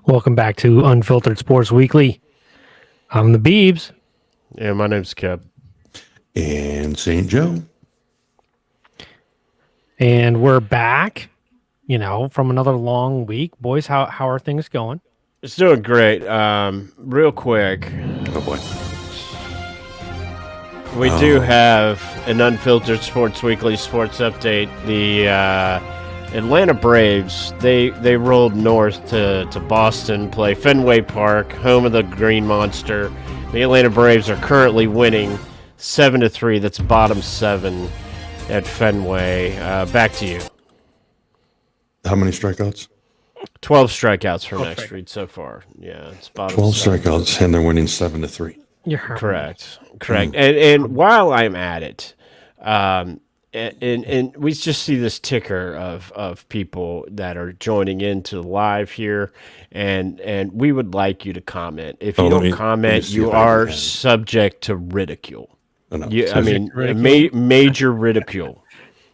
Welcome back to Unfiltered Sports Weekly. I'm the Beebs. Yeah, my name's Kev. And St. Joe. And we're back, from another long week. Boys, how are things going? It's doing great. Real quick, Oh, boy. we do have an Unfiltered Sports Weekly sports update. The Atlanta Braves, they rolled north to Boston, play Fenway Park, home of the Green Monster. The Atlanta Braves are currently winning 7-3. That's bottom 7 at Fenway. Back to you. How many strikeouts? 12 strikeouts for next read so far. Yeah, it's bottom 12 7. strikeouts, and they're winning 7-3. You're Correct. And while I'm at it, and we just see this ticker of people that are joining into live here, and we would like you to comment. If you don't comment, you are subject to ridicule. Major ridicule.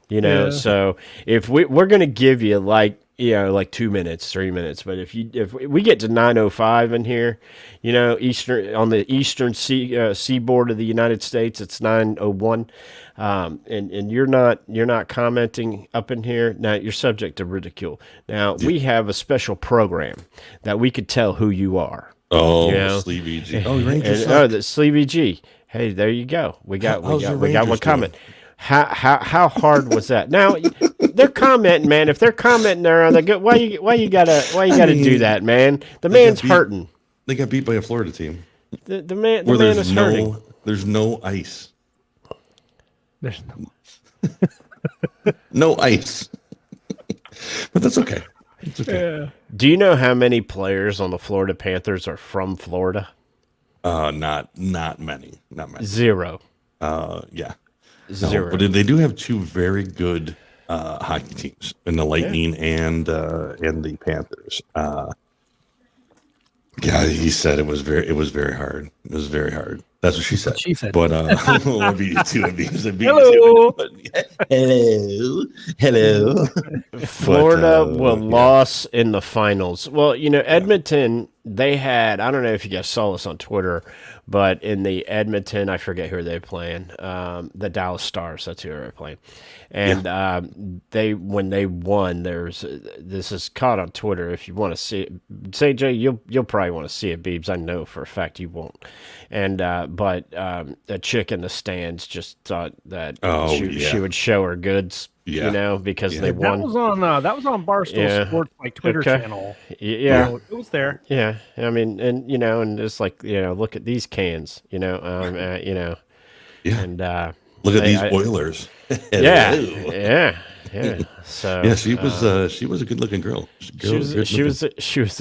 So if we're going to give you like 2 minutes, 3 minutes, but if we get to 9:05 in here, Eastern on the eastern seaboard of the United States, it's 9:01, and you're not commenting up in here. Now you're subject to ridicule. Now we have a special program that we could tell who you are. Sleevey G. Oh, Rangers. The Sleevey G. Hey, there you go. We got one comment. How hard was that? Now they're commenting, man. If they're commenting there, they're good. Why you gotta do that, man? The man's hurting. They got beat by a Florida team. The man is hurting. There's no ice. There's no ice. No ice. But that's okay. It's okay. Yeah. Do you know how many players on the Florida Panthers are from Florida? Not many. Not many. 0. Yeah. 0. But they do have two very good hockey teams in the Lightning and the Panthers. He said it was very hard. It was very hard. That's what she said. She said. But hello. Florida will lost in the finals. Well, Edmonton, they had, I don't know if you guys saw this on Twitter, but in the Edmonton, I forget who they're playing, the Dallas Stars, that's who they're playing. And when they won, this is caught on Twitter. If you want to see it, say Jay, you'll probably want to see it, Beebs. I know for a fact you won't. And but a chick in the stands just thought that she would show her goods. Because they won. That was on Barstool Sports Twitter channel. Yeah, it was there. Yeah, I mean, and and it's like look at these cans. And look at these Oilers. Yeah. So she was a good looking girl. She was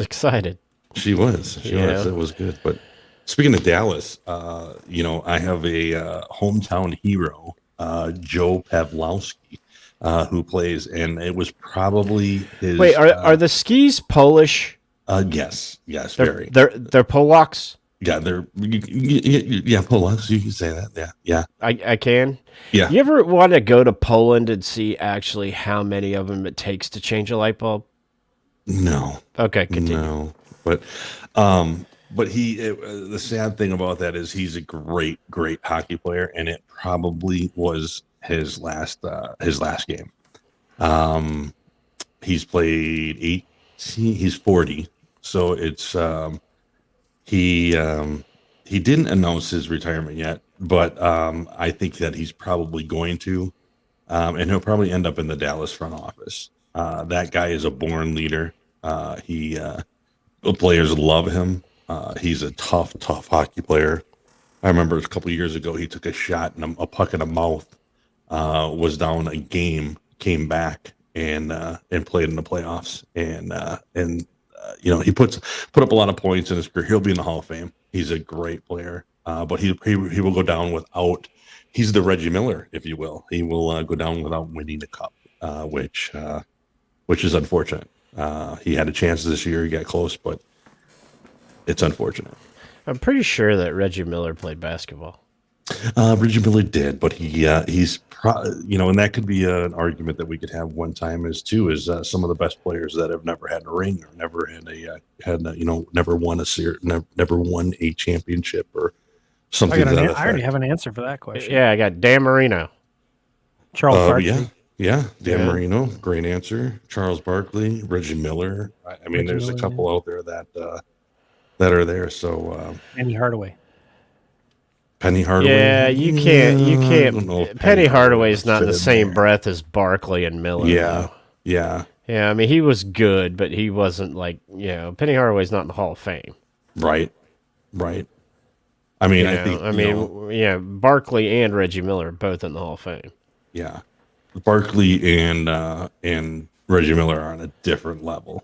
excited. She was. It was good. But speaking of Dallas, I have a hometown hero, Joe Pawlowski. Who plays, and it was probably his. Wait, are the skis Polish? Yes, very. They're Polacks. Yeah, they're Polacks. You can say that. Yeah. I can. Yeah. You ever want to go to Poland and see actually how many of them it takes to change a light bulb? No. Okay, continue. No, but the sad thing about that is he's a great hockey player, and it probably was his last game. He's played 18. He's 40, so it's he didn't announce his retirement yet, but I think that he's probably going to, and he'll probably end up in the Dallas front office. That guy is a born leader. The players love him. He's a tough hockey player. I remember a couple of years ago he took a shot and a puck in the mouth. Was down a game, came back and played in the playoffs, and he put up a lot of points in his career. He'll be in the Hall of Fame. He's a great player, but he will go down without. He's the Reggie Miller, if you will. He will go down without winning the cup, which is unfortunate. He had a chance this year. He got close, but it's unfortunate. I'm pretty sure that Reggie Miller played basketball. Reggie Miller did, but and that could be an argument that we could have one time is some of the best players that have never had a ring or never never won never won a championship or something to that I already have effect. an answer for that question. Yeah, I got Dan Marino. Charles Barkley. Dan Yeah. Marino, great answer. Charles Barkley, Reggie Miller. I mean, Reggie there's Miller, a couple out there that are there. So Penny Hardaway. Penny Hardaway. Yeah, you I don't know if can't. Penny Hardaway is would not in fit the same there. breath as Barkley and Miller. Yeah, though. yeah, Yeah, I mean, he was good, but he wasn't like, Penny Hardaway's not in the Hall of Fame. right. I mean, You I know? think I mean, Barkley and Reggie Miller are both in the Hall of Fame. yeah, Barkley and Reggie Miller are on a different level.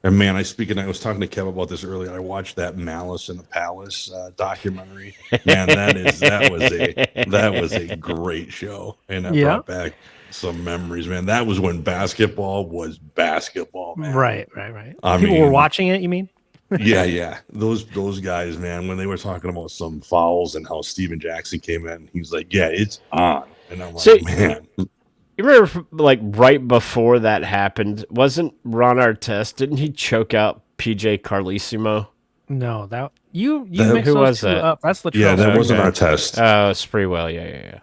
And man, I was talking to Kev about this earlier. I watched that Malice in the Palace documentary. Man, that was a great show, and that brought back some memories. Man, that was when basketball was basketball. Man. Right. I People were mean, watching it, you mean? yeah. Those guys, man, when they were talking about some fouls and how Steven Jackson came in, he's like, "Yeah, it's on," and I'm like, "Man." You remember, like, right before that happened, wasn't Ron Artest, didn't he choke out PJ Carlesimo? No, you mixed who those was two that? up. That's Latrell. Yeah, that wasn't Okay. our test. Sprewell, yeah.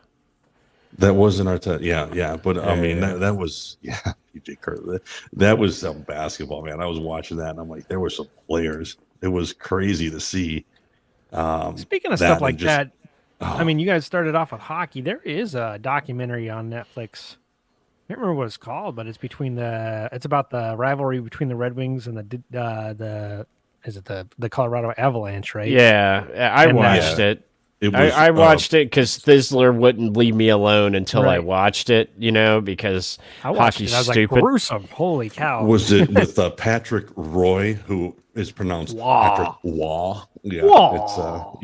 That wasn't our test. Yeah. But I mean, Yeah. that was PJ Curry. That was some basketball, man. I was watching that, and I'm like, there were some players. It was crazy to see. Speaking of that stuff like and just- that, I mean, you guys started off with hockey. There is a documentary on Netflix. I can't remember what it's called, but it's about the rivalry between the Red Wings and the Colorado Avalanche, right? Yeah, I And, watched it. It was, I watched it because Thizzler wouldn't leave me alone until I Right. watched it, because I watched hockey's it. I was stupid. like, gruesome. Holy cow. Was it with Patrick Roy, who is pronounced Waugh. Patrick Waugh? Yeah, Waugh.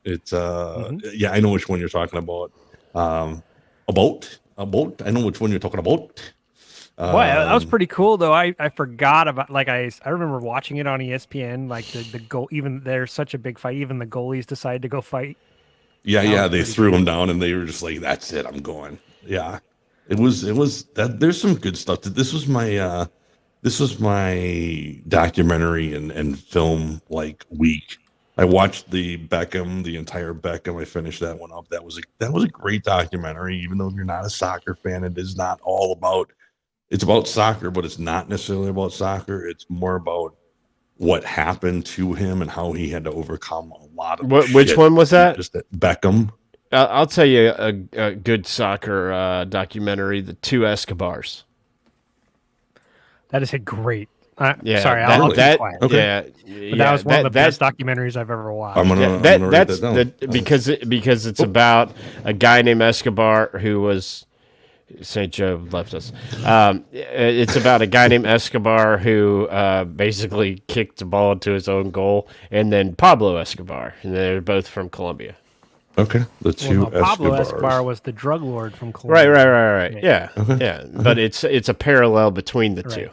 it's yeah. I know which one you're talking about. About. I know which one you're talking about. Boy, that was pretty cool though. I forgot about I remember watching it on ESPN. Like the goal, even there's such a big fight. Even the goalies decided to go fight. Yeah. They pretty threw him down, and they were just like, "That's it, I'm going." Yeah, it was that. There's some good stuff. This was my documentary and film week. I watched the entire Beckham. I finished that one up. That was a great documentary. Even though you're not a soccer fan, it is not all about. It's about soccer, but it's not necessarily about soccer. It's more about what happened to him and how he had to overcome a lot of Which shit. one was that? Just that Beckham. I'll tell you a good soccer documentary, The Two Escobars. That is a great. Yeah, sorry, I'll be quiet. Okay. Yeah, But that was one of the best documentaries I've ever watched. I'm gonna write that's that down. because it's about a guy named Escobar who was St. Joe left us. It's about a guy named Escobar who basically kicked the ball into his own goal, and then Pablo Escobar, and they're both from Colombia. Okay, the two Pablo Escobars. Escobar was the drug lord from Colombia. Right. Yeah. But it's a parallel between the two.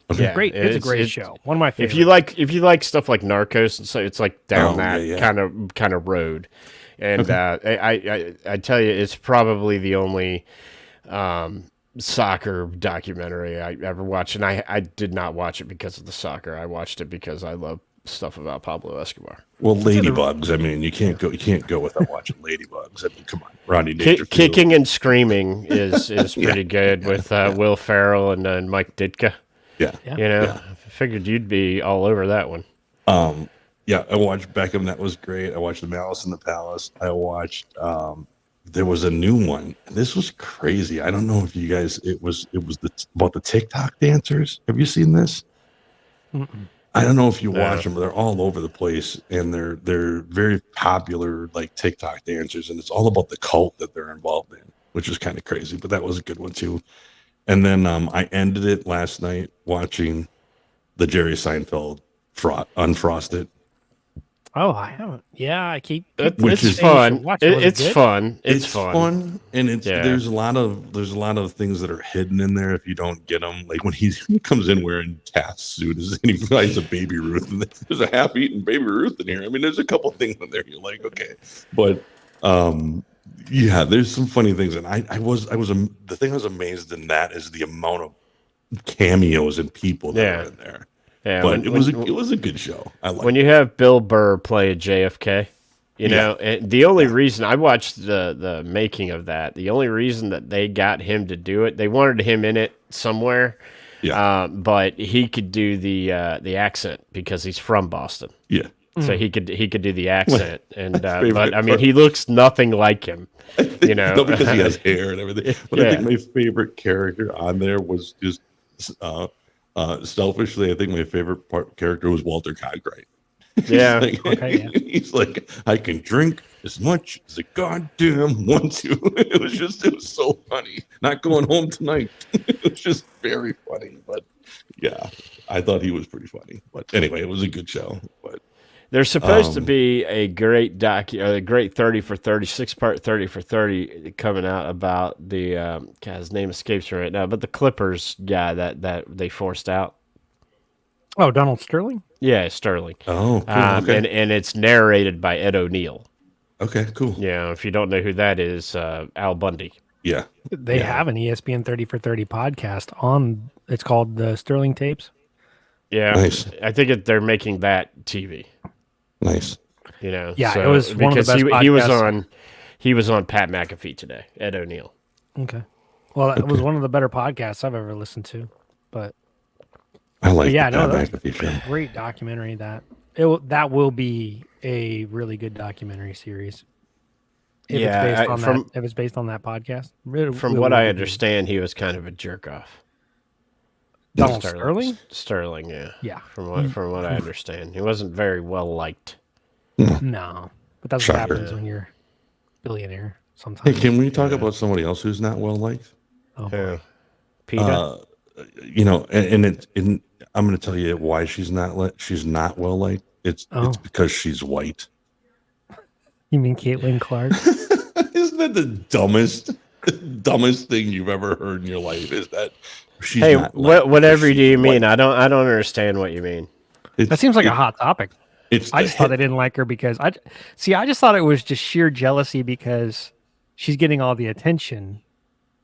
Okay. Yeah, Great. It's a great show. One of my favorites. If you like stuff like Narcos, and so it's like down kind of road. And I tell you, it's probably the only soccer documentary I ever watched, and I did not watch it because of the soccer. I watched it because I love stuff about Pablo Escobar. Well, Ladybugs. I mean, you can't go without watching Ladybugs. I mean, come on, Rodney Dangerfield. Kicking and Screaming is pretty good with Will Ferrell and Mike Ditka. Yeah. I figured you'd be all over that one. Yeah, I watched Beckham. That was great. I watched The Malice in the Palace. I watched. There was a new one. This was crazy. I don't know if you guys. It was about the TikTok dancers. Have you seen this? Mm-mm. I don't know if you watch them, but they're all over the place, and they're very popular, TikTok dancers, and it's all about the cult that they're involved in, which is kind of crazy. But that was a good one too. And then I ended it last night watching the Jerry Seinfeld Unfrosted. Oh, I haven't. Yeah, I keep. It's is- fun. Watch it. Was it It's good? fun. It's fun. fun, and Yeah. there's a lot of things that are hidden in there if you don't get them. Like when he comes in wearing Taft's suit and he finds a Baby Ruth, and there's a half-eaten Baby Ruth in here. I mean, there's a couple things in there you're like, okay, but Yeah, there's some funny things, and the thing I was amazed in that is the amount of cameos and people that are Yeah. in there. Yeah, But it was a good show. I when liked you it. have Bill Burr play a JFK, Yeah, and the only yeah, reason I watched the making of that, the only reason that they got him to do it, they wanted him in it somewhere, yeah, but he could do the accent because he's from Boston, yeah. so he could do the accent, and My but I favorite mean part. he looks nothing like him, No, because he has hair and everything. But I think yeah, my favorite character on there was just selfishly. I think my favorite character was Walter Cronkite. He's yeah. like, Okay, yeah. he's like, I can drink as much as I goddamn want to. It was so funny. Not going home tonight. It was just very funny. But yeah, I thought he was pretty funny. But anyway, it was a good show. But There's supposed to be a great a great 30 for 30, 6-part 30 for 30 coming out about the God, his name escapes me right now, but the Clippers guy that they forced out. Oh, Donald Sterling? Yeah, Sterling. oh, cool. Okay, And it's narrated by Ed O'Neill. okay, cool. Yeah, if you don't know who that is, Al Bundy. Yeah, They have an ESPN 30 for 30 podcast on, it's called the Sterling Tapes. Yeah, nice, I think they're making that TV. nice. Yeah, so, it was one of the because best he was podcasts. he was on Pat McAfee today. Ed O'Neill. Okay. Well, it was one of the better podcasts I've ever listened to. But I like yeah, the no, Pat that's McAfee show. a great documentary. That will be a really good documentary series. If Yeah, it's based on from that, if it's based on that podcast. from what I understand, he was kind of a jerk off. Donald Sterling? Sterling, yeah. Yeah. From what I understand, he wasn't very well liked. No, but that's what Shocker. happens when you're a billionaire. Sometimes. Hey, can we talk about somebody else who's not well liked? Oh, Yeah. Peter. And I'm going to tell you why she's not well liked. It's because she's white. you mean Caitlin Clark? Isn't that the dumbest thing you've ever heard in your life? Is that she's Hey, not liked whatever because do you she's mean? white. I don't understand what you mean. That seems like a hot topic. I just thought they it. didn't like her because I just thought it was just sheer jealousy because she's getting all the attention.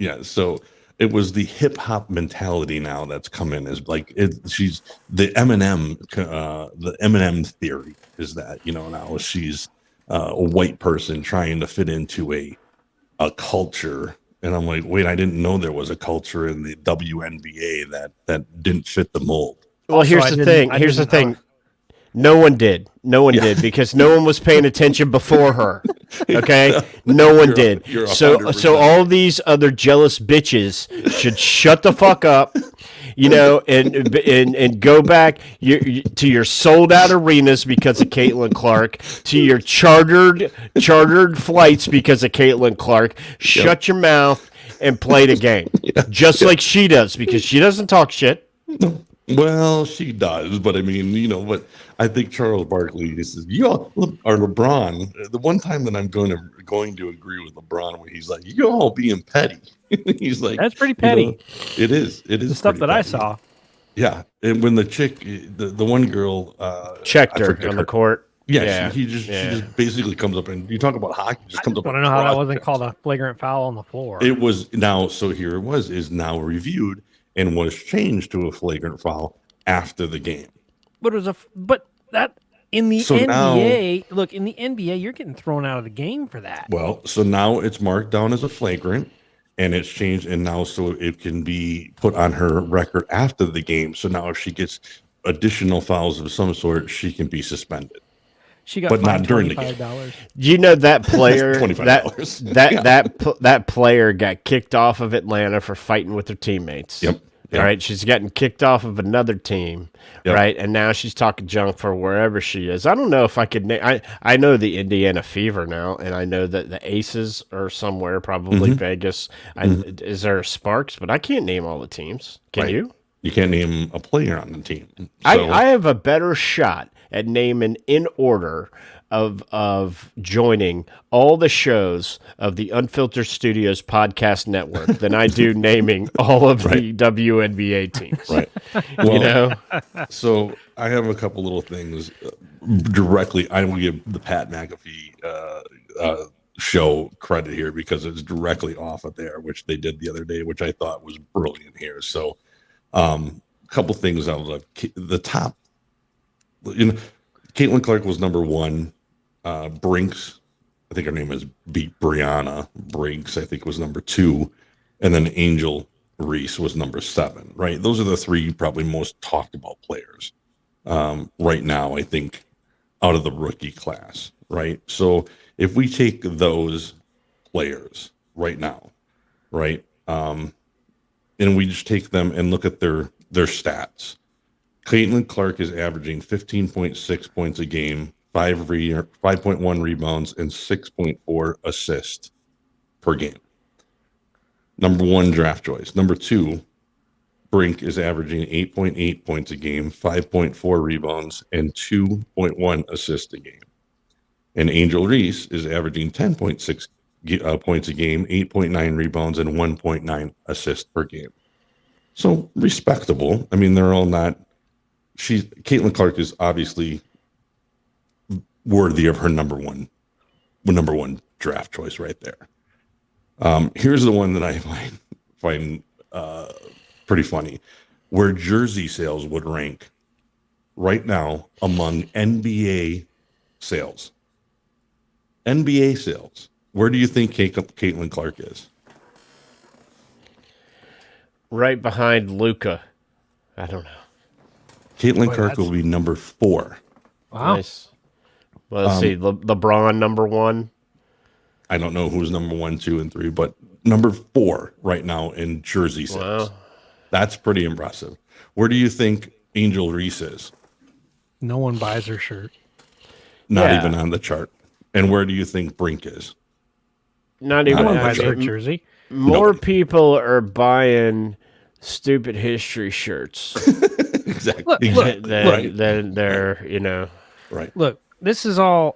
Yeah, so it was the hip hop mentality now that's come in. Is like she's the Eminem theory is that now she's a white person trying to fit into a culture, and I'm like, wait, I didn't know there was a culture in the WNBA that didn't fit the mold. Well, Also, here's I the didn't- thing. I Here's the didn't- thing. No one did. No one did because no one was paying attention before her. Okay, no one did. you're So 100% all these other jealous bitches should shut the fuck up. And go back to your sold out arenas because of Caitlin Clark, to your chartered flights because of Caitlin Clark. Shut your mouth and play the game, just like she does because she doesn't talk shit. Well, she does, but I mean, but I think Charles Barkley, he says, you all are LeBron. The one time that I'm going to agree with LeBron, where he's like, you all being petty. He's like, That's pretty petty. It is. It is The stuff pretty that I petty. saw. Yeah, and when the chick, the one girl, Checked I her forget on the court. Yeah, she just basically comes up and you talk about hockey, just I comes just up. want to and know how that cross wasn't checks. called a flagrant foul on the floor. It was now. So here it is now reviewed and was changed to a flagrant foul after the game. But it was that in the So NBA, look, in the NBA, you're getting thrown out of the game for that. Well, so now it's marked down as a flagrant, and it's changed, and now so it can be put on her record after the game. So now if she gets additional fouls of some sort, she can be suspended. She got but not fined during the game. $25. You know that player $25. that player got kicked off of Atlanta for fighting with her teammates. Yep. All right, she's getting kicked off of another team, right? And now she's talking junk for wherever she is. I don't know if I could. I know the Indiana Fever now, and I know that the Aces are somewhere, probably Vegas. Is there Sparks? But I can't name all the teams. Can you? You can't name a player on the team. So, I have a better shot at naming in order of joining all the shows of the Unfiltered Studios podcast network than I do naming all of the WNBA teams. right. Well, so I have a couple little things directly. I will give the Pat McAfee show credit here because it's directly off of there, which they did the other day, which I thought was brilliant here. So, a couple things I was like, the top, Caitlin Clark was number one. Brinks, I think her name is Brianna Briggs, I think was number two. And then Angel Reese was number 7, right? Those are the 3 probably most talked about players right now, I think, out of the rookie class, right? So if we take those players right now, right, and we just take them and look at their stats, Caitlin Clark is averaging 15.6 points a game, 5.1 rebounds, and 6.4 assists per game. Number 1 draft choice. Number 2, Brink is averaging 8.8 points a game, 5.4 rebounds, and 2.1 assists a game. And Angel Reese is averaging 10.6 points a game, 8.9 rebounds, and 1.9 assists per game. So respectable. I mean, they're all not. Caitlin Clark is obviously worthy of her number one draft choice right there. Here's the one that I find pretty funny, where jersey sales would rank right now among NBA sales. NBA sales. Where do you think Caitlin Clark is? Right behind Luca. I don't know. Caitlin Clark will be number 4. Wow. Nice. Well, let's see. LeBron number 1. I don't know who's number 1, 2, and 3, but number 4 right now in jersey sales. Wow. That's pretty impressive. Where do you think Angel Reese is? No one buys her shirt. Not even on the chart. And where do you think Brink is? Not even No one on buys the her chart. jersey. More Nobody. people are buying stupid history shirts Exactly. than they're, Right. Look, this is all,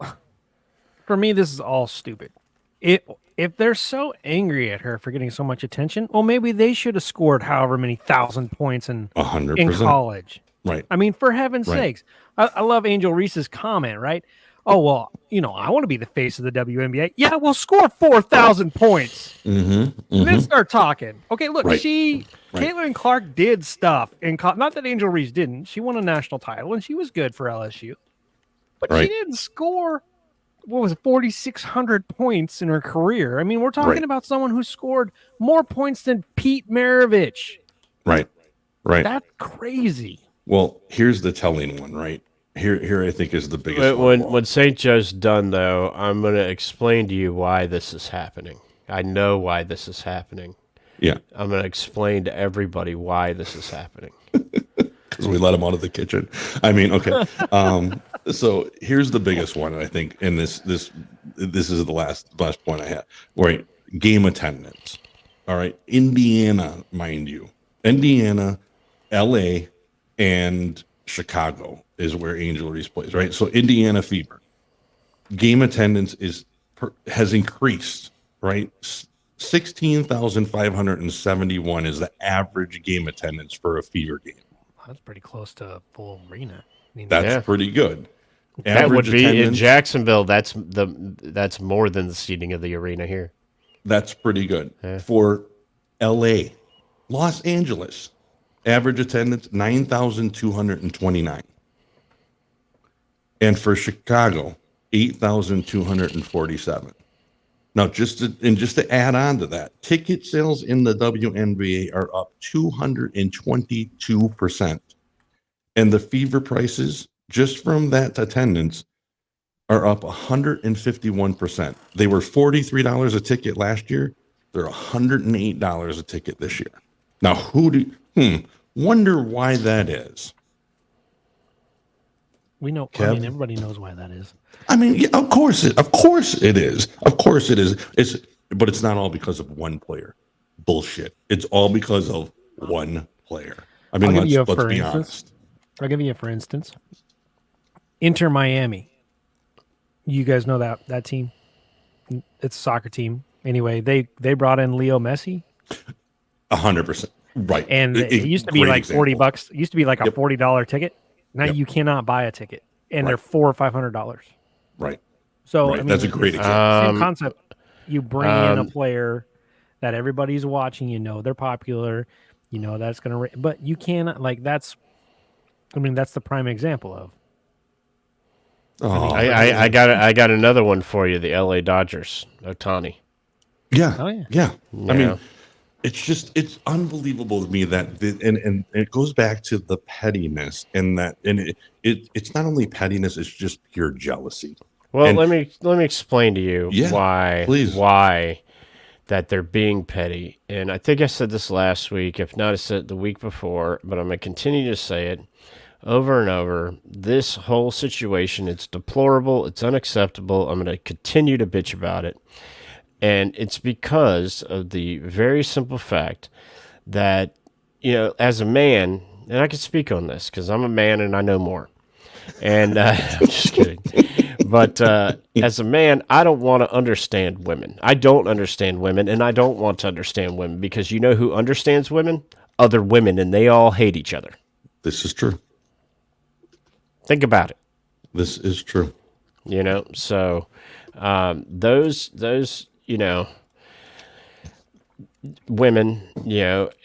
for me, this is all stupid. If they're so angry at her for getting so much attention, well, maybe they should have scored however many 1,000 points in 100%. college. Right. I mean, for heaven's Right. sakes. I love Angel Reese's comment, right? Oh, well, I want to be the face of the WNBA. Yeah, well, score 4,000 points. Then start talking. Okay, look, Right. Caitlin Clark did stuff. Not that Angel Reese didn't. She won a national title, and she was good for LSU. But she didn't score, 4,600 points in her career. I mean, we're talking about someone who scored more points than Pete Maravich. Right. That's crazy. Well, here's the telling one, right? Here I think is the biggest one. When St. Joe's done, though, I'm going to explain to you why this is happening. I know why this is happening. Yeah. I'm going to explain to everybody why this is happening. Because we let him out of the kitchen. I mean, okay. So here's the biggest one, I think, and this is the last point I have. Right, game attendance. All right, Indiana, mind you, Indiana, LA, and Chicago is where Angel Reese plays. Right, so Indiana Fever game attendance has increased. Right, 16,571 is the average game attendance for a Fever game. That's pretty close to a full arena. That's pretty good. That would be attendance, in Jacksonville. That's more than the seating of the arena here. That's pretty good. For LA, Los Angeles, average attendance 9,229. And for Chicago, 8,247. Now, just to add on to that, ticket sales in the WNBA are up 222%. And the Fever prices, just from that attendance, are up 151%. They were $43 a ticket last year. They're $108 a ticket this year. Now, wonder why that is. We know. Kev? I mean, everybody knows why that is. I mean, yeah, of course it is. But it's not all because of one player. Bullshit. It's all because of one player. I mean, let's be honest. I'll give you a for instance. Inter Miami. You guys know that team? It's a soccer team. Anyway, they brought in Leo Messi. 100%. Right. And it used to be like example. $40. It used to be like a $40 ticket. Now you cannot buy a ticket, and they're $400 or $500. Right. So Right. I mean, That's a great it's example. same concept. You bring in a player that everybody's watching. You know they're popular. You know that's gonna. But you cannot like that's. I mean that's the prime example of. Oh, I got another one for you. The L.A. Dodgers, Otani. yeah. Oh, yeah. Yeah. I Yeah. mean, it's unbelievable to me that and it goes back to the pettiness and it's not only pettiness, it's just pure jealousy. Well, And- let me explain to you Yeah, please. why that they're being petty. And I think I said this last week. If not, I said it the week before. But I'm gonna continue to say it over and over. This whole situation, it's deplorable. It's unacceptable. I'm gonna continue to bitch about it. And it's because of the very simple fact that, as a man, and I can speak on this because I'm a man and I know more. And I'm just kidding. But as a man, I don't want to understand women. I don't understand women, and I don't want to understand women because you know who understands women? Other women, and they all hate each other. This is true. Think about it. This is true. So those women,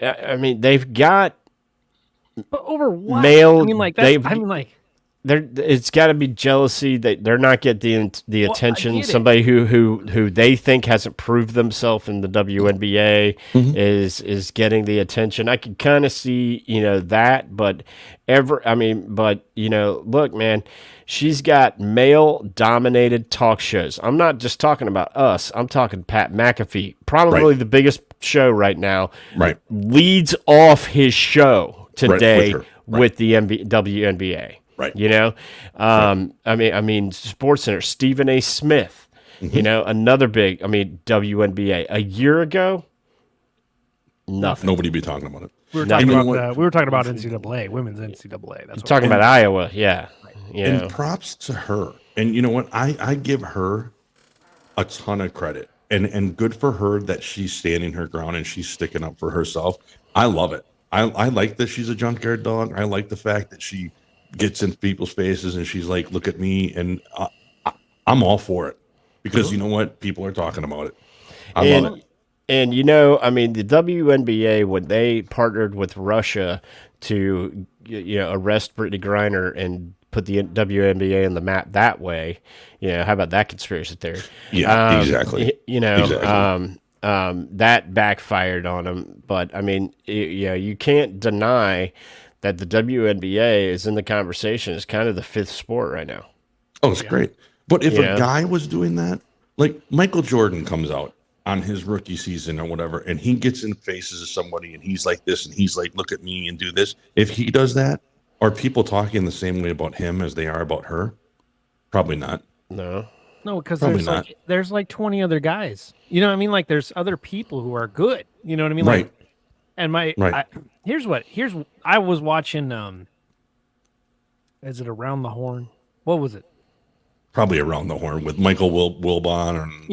I mean, they've got But over what? male. I mean, like that's. I mean, like. It's got to be jealousy that they're not getting the Well, I attention. get it. Somebody who they think hasn't proved themselves in the WNBA is getting the attention. I can kind of see that, but look, man, she's got male dominated talk shows. I'm not just talking about us. I'm talking Pat McAfee, probably the biggest show right now. Right. Leads off his show today her. with the WNBA. Right. I mean, Sports Center, Stephen A. Smith, another big, WNBA. A year ago, nothing. Nobody be talking about it. We were talking about NCAA, women's NCAA. That's Talking about Iowa, yeah. And props to her. And you know what? I give her a ton of credit. And good for her that she's standing her ground and she's sticking up for herself. I love it. I like that she's a junkyard dog. I like the fact that she gets in people's faces and she's like, look at me. And I'm all for it because you know what? People are talking about it. I love it. And the WNBA, when they partnered with Russia to arrest Brittany Griner and put the WNBA on the map that way, how about that conspiracy theory? Yeah, exactly. Exactly. That backfired on them. But I mean, you can't deny that the WNBA is in the conversation. It's kind of the fifth sport right now. Oh, it's great. But if a guy was doing that, like Michael Jordan comes out on his rookie season or whatever, and he gets in faces of somebody and he's like this and he's like, look at me and do this. If he does that, are people talking the same way about him as they are about her? Probably not. No, because there's like 20 other guys. You know what I mean? Like there's other people who are good. You know what I mean? Right. Like, and I was watching. Is it Around the Horn? What was it? Probably Around the Horn with Michael Wilbon and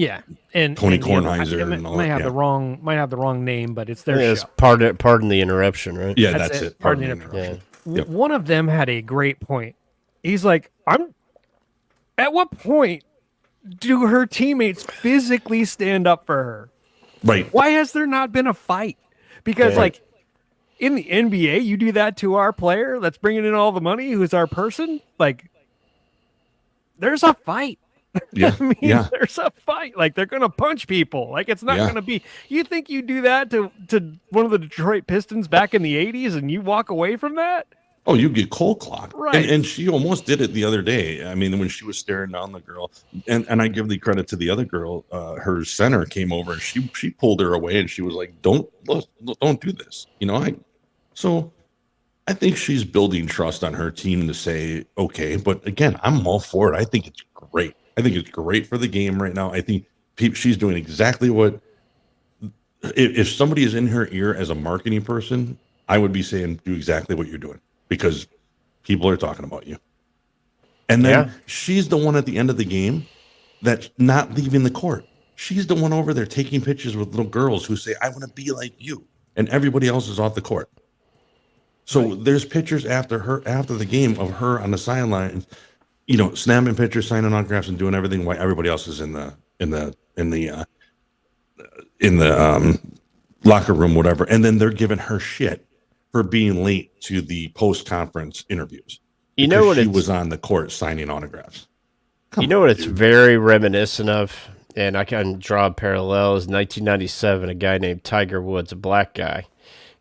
and Tony Kornheiser and all might that. have the wrong name, but it's their it's show. pardon the interruption, right? Yeah, that's it. Pardon the interruption. Yeah. One of them had a great point. He's like, at what point do her teammates physically stand up for her? Right. Why has there not been a fight? Because like in the NBA, you do that to our player that's bringing in all the money, who's our person. Like, there's a fight. Yeah. There's a fight. Like, they're gonna punch people. Like, it's not gonna be. You think you do that to one of the Detroit Pistons back in the '80s, and you walk away from that? Oh, you get cold clocked. Right. And she almost did it the other day. I mean, when she was staring down the girl, and I give the credit to the other girl, her center came over and she pulled her away and she was like, don't do this. So I think she's building trust on her team to say, okay, but again, I'm all for it. I think it's great. I think it's great for the game right now. I think she's doing exactly what, if somebody is in her ear as a marketing person, I would be saying, do exactly what you're doing. Because people are talking about you. And then she's the one at the end of the game that's not leaving the court. She's the one over there taking pictures with little girls who say, I want to be like you. And everybody else is off the court. So there's pictures after the game of her on the sideline, snapping pictures, signing autographs, and doing everything while everybody else is in the locker room, whatever, and then they're giving her shit for being late to the post conference interviews. You know what? She was on the court signing autographs. You know what it's very reminiscent of, and I can draw a parallel. Is 1997, a guy named Tiger Woods, a black guy,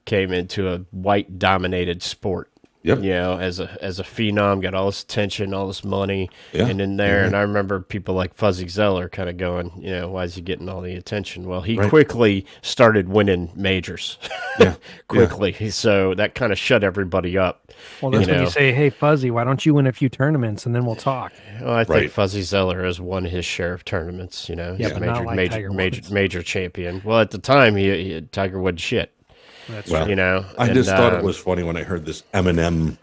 came into a white dominated sport. Yep. You know, as a phenom, got all this attention, all this money, Yeah. and in there. And I remember people like Fuzzy Zeller kind of going, you know, why is he getting all the attention? Well, he quickly started winning majors. Yeah. quickly. So that kind of shut everybody up. Well, that's when you say, hey, Fuzzy, why don't you win a few tournaments and then we'll talk? Well, I think Fuzzy Zeller has won his share of tournaments, you know. Yeah, He's major champion. Well, at the time, he Tiger Woods shit. That's you know. I just thought it was funny when I heard this Eminem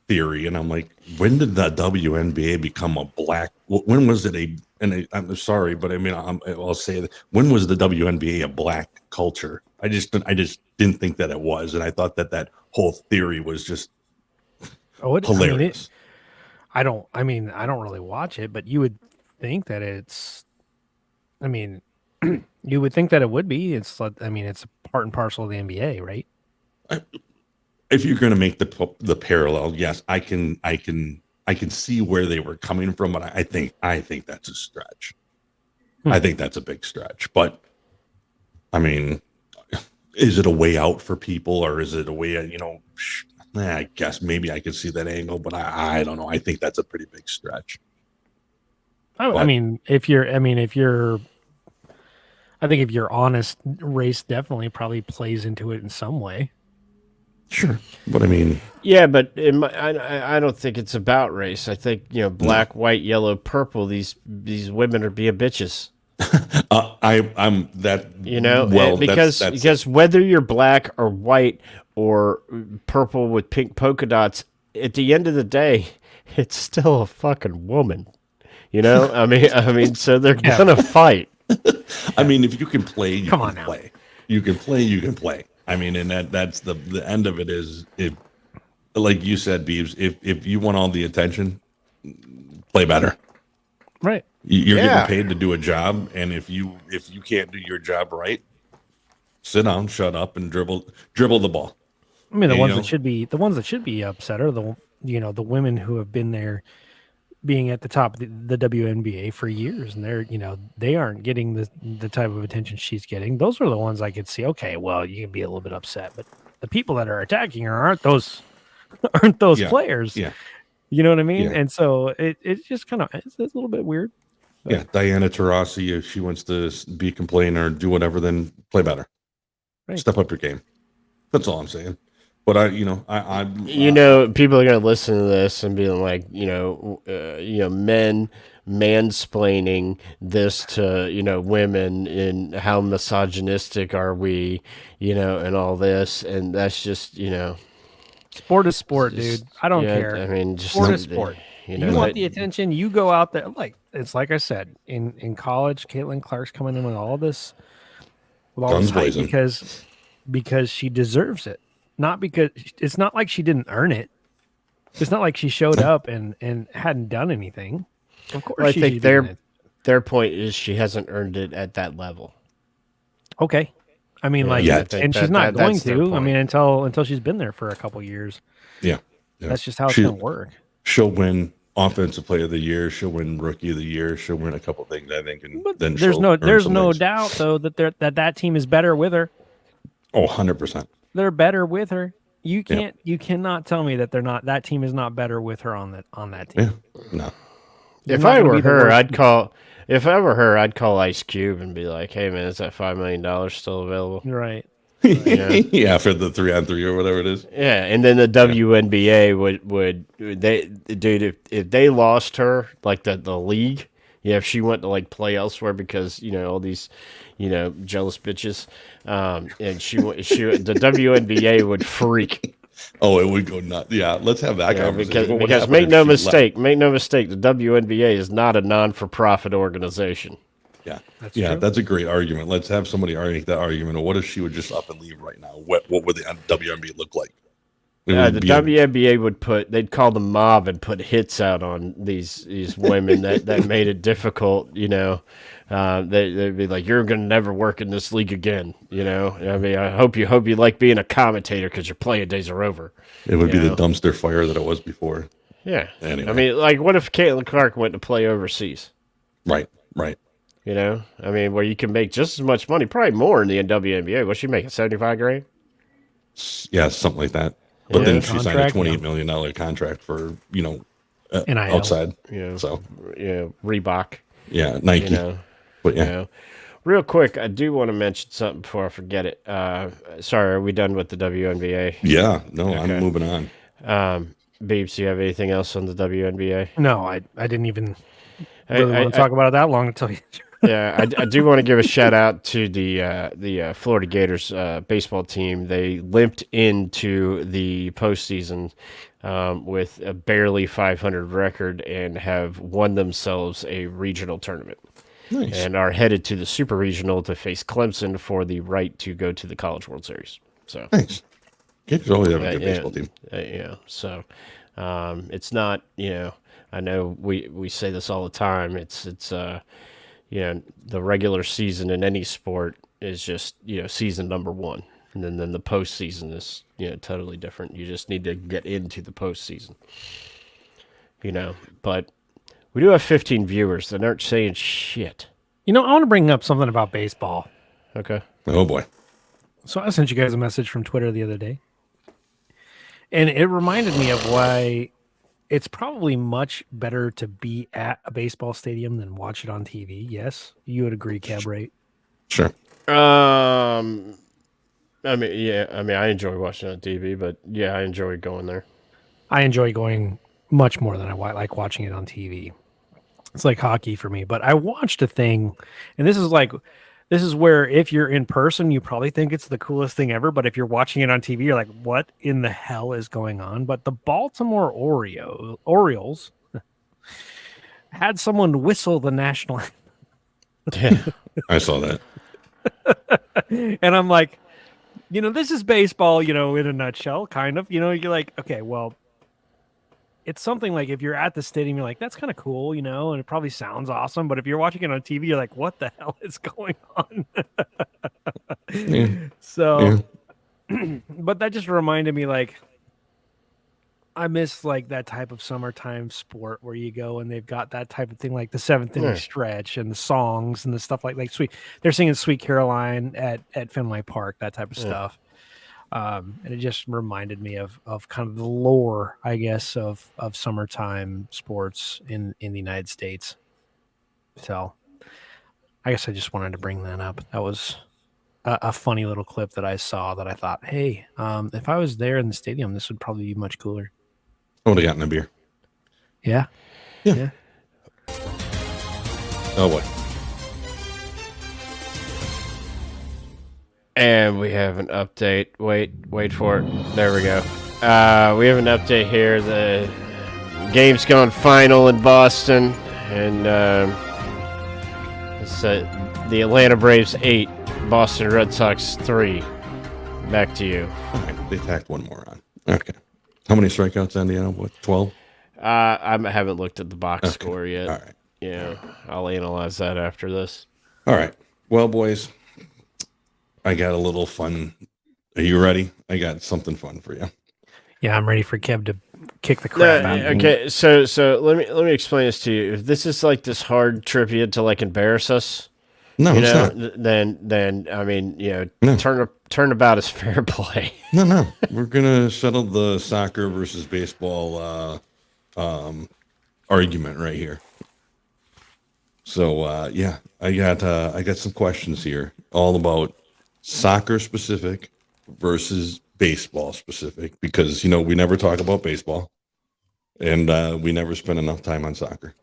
theory, and I'm like, when did the WNBA become a black? When was it I'm sorry, but I mean, I'll say that. When was the WNBA a black culture? I just didn't think that it was, and I thought that whole theory was just hilarious. I don't really watch it, but you would think that it's. I mean, you would think that it would be. It's part and parcel of the NBA, right? If you're going to make the parallel, yes, I can see where they were coming from, but I think that's a stretch. I think that's a big stretch, but I mean, is it a way out for people, or is it a way? I guess maybe I could see that angle, but I don't know. I think that's a pretty big stretch. I think if you're honest, race definitely probably plays into it in some way. Sure, but I mean, yeah, but I don't think it's about race. I think black, white, yellow, purple. These women are being bitches. I'm that because whether you're black or white or purple with pink polka dots, at the end of the day, it's still a fucking woman. You know, I mean, so they're gonna fight. I mean, if you can play, you can play. You can play, you can play. I mean, and that's the end of it is, if, like you said, Beebs, if you want all the attention, play better. Right. You're getting paid to do a job, and if you can't do your job right, sit down, shut up, and dribble the ball. I mean, the ones that should be upset are the women who have been there, being at the top of the WNBA for years, and they aren't getting the type of attention she's getting. Those are the ones I could see. Okay, well, you can be a little bit upset, but the people that are attacking her aren't those players. Yeah, you know what I mean. Yeah. And so it's just kind of it's a little bit weird. But. Yeah, Diana Taurasi, if she wants to be complaining or do whatever, then play better. Right. Step up your game. That's all I'm saying. But people are going to listen to this and be like, men mansplaining this to, women, and how misogynistic are we, and all this. And that's just, sport is sport, dude. I don't care. I mean, sport is sport. You want the attention, you go out there. Like I said, in college, Caitlin Clark's coming in with all this hype because she deserves it. Not because it's not like she didn't earn it. It's not like she showed up and hadn't done anything. Of course, I think their point is she hasn't earned it at that level. Okay, I mean, and she's not going to. I mean, until she's been there for a couple years. Yeah. That's just how it's going to work. She'll win Offensive Player of the Year. She'll win Rookie of the Year. She'll win a couple things, I think. And then there's no doubt though that team is better with her. Oh, 100%. They're better with her. You cannot tell me that they're not. That team is not better with her on that team. Yeah, no. If I were her, I'd call Ice Cube and be like, "Hey man, is that $5 million still available?" Right. Yeah, for the 3-on-3 or whatever it is. Yeah, and then the WNBA would if they lost her, like the league. Yeah, if she went to play elsewhere because all these jealous bitches, and the WNBA would freak. Oh, it would go nuts. Yeah, let's have that conversation. Because make no mistake, the WNBA is not a non-for-profit organization. Yeah, that's a great argument. Let's have somebody make that argument. Or what if she would just up and leave right now? What would the WNBA look like? the WNBA they'd call the mob and put hits out on these women that made it difficult, they'd be like, you're going to never work in this league again, I mean, I hope you like being a commentator because your playing days are over. It would be the dumpster fire that it was before. Yeah. Anyway. I mean, like, what if Caitlin Clark went to play overseas? Right. I mean, where you can make just as much money, probably more in the WNBA. What's she making, $75,000? Yeah, something like that. But then she signed a $28 million contract for, outside. So Reebok. Yeah, Nike. But Real quick, I do want to mention something before I forget it. Sorry, are we done with the WNBA? Yeah, no, okay. I'm moving on. Beeps, do you have anything else on the WNBA? No, I didn't even really want to talk about it that long until you. Yeah, I do want to give a shout out to the Florida Gators baseball team. They limped into the postseason with a barely 500 record and have won themselves a regional tournament. Nice. And are headed to the Super Regional to face Clemson for the right to go to the College World Series. So nice. Gators always have a good baseball team. So it's not, I know we say this all the time. It's the regular season in any sport is just, season number one. And then the postseason is, totally different. You just need to get into the postseason. But we do have 15 viewers that aren't saying shit. I want to bring up something about baseball. Okay. Oh, boy. So I sent you guys a message from Twitter the other day. And it reminded me of why it's probably much better to be at a baseball stadium than watch it on TV. Yes, you would agree, Cab, right? Sure. I mean, I enjoy watching it on TV, but yeah, I enjoy going there. I enjoy going much more than I like watching it on TV. It's like hockey for me. But I watched a thing, and this is where if you're in person, you probably think it's the coolest thing ever. But if you're watching it on TV, you're like, what in the hell is going on? But the Baltimore Orioles had someone whistle the national anthem. Yeah, I saw that. And I'm like, this is baseball, in a nutshell, kind of. You're like, okay, well, it's something like if you're at the stadium, you're like, that's kind of cool, and it probably sounds awesome. But if you're watching it on TV, you're like, what the hell is going on? So, but that just reminded me, like, I miss like that type of summertime sport where you go and they've got that type of thing, like the seventh inning stretch and the songs and the stuff like they're singing Sweet Caroline at Fenway Park, that type of stuff. And it just reminded me of kind of the lore, I guess, of summertime sports in the United States. So I guess I just wanted to bring that up. That was a funny little clip that I saw that I thought, hey, if I was there in the stadium, this would probably be much cooler. I would have gotten a beer. Yeah. Oh, boy. And we have an update. Wait for it. There we go. We have an update here. The game's gone final in Boston, and it's the Atlanta Braves 8, Boston Red Sox 3. Back to you. All right, they tacked one more on. Okay. How many strikeouts, Indiana? What, 12? I haven't looked at the box score yet. All right. Yeah, I'll analyze that after this. All right. Well, boys, I got a little fun. Are you ready? I got something fun for you. Yeah, I'm ready for Kev to kick the crap out. Okay, so let me explain this to you. If this is like this hard trivia to like embarrass us, no, it's not. Then I mean, turnabout is fair play. No. We're gonna settle the soccer versus baseball argument right here. So I got some questions here, all about soccer specific versus baseball specific, because we never talk about baseball, and we never spend enough time on soccer.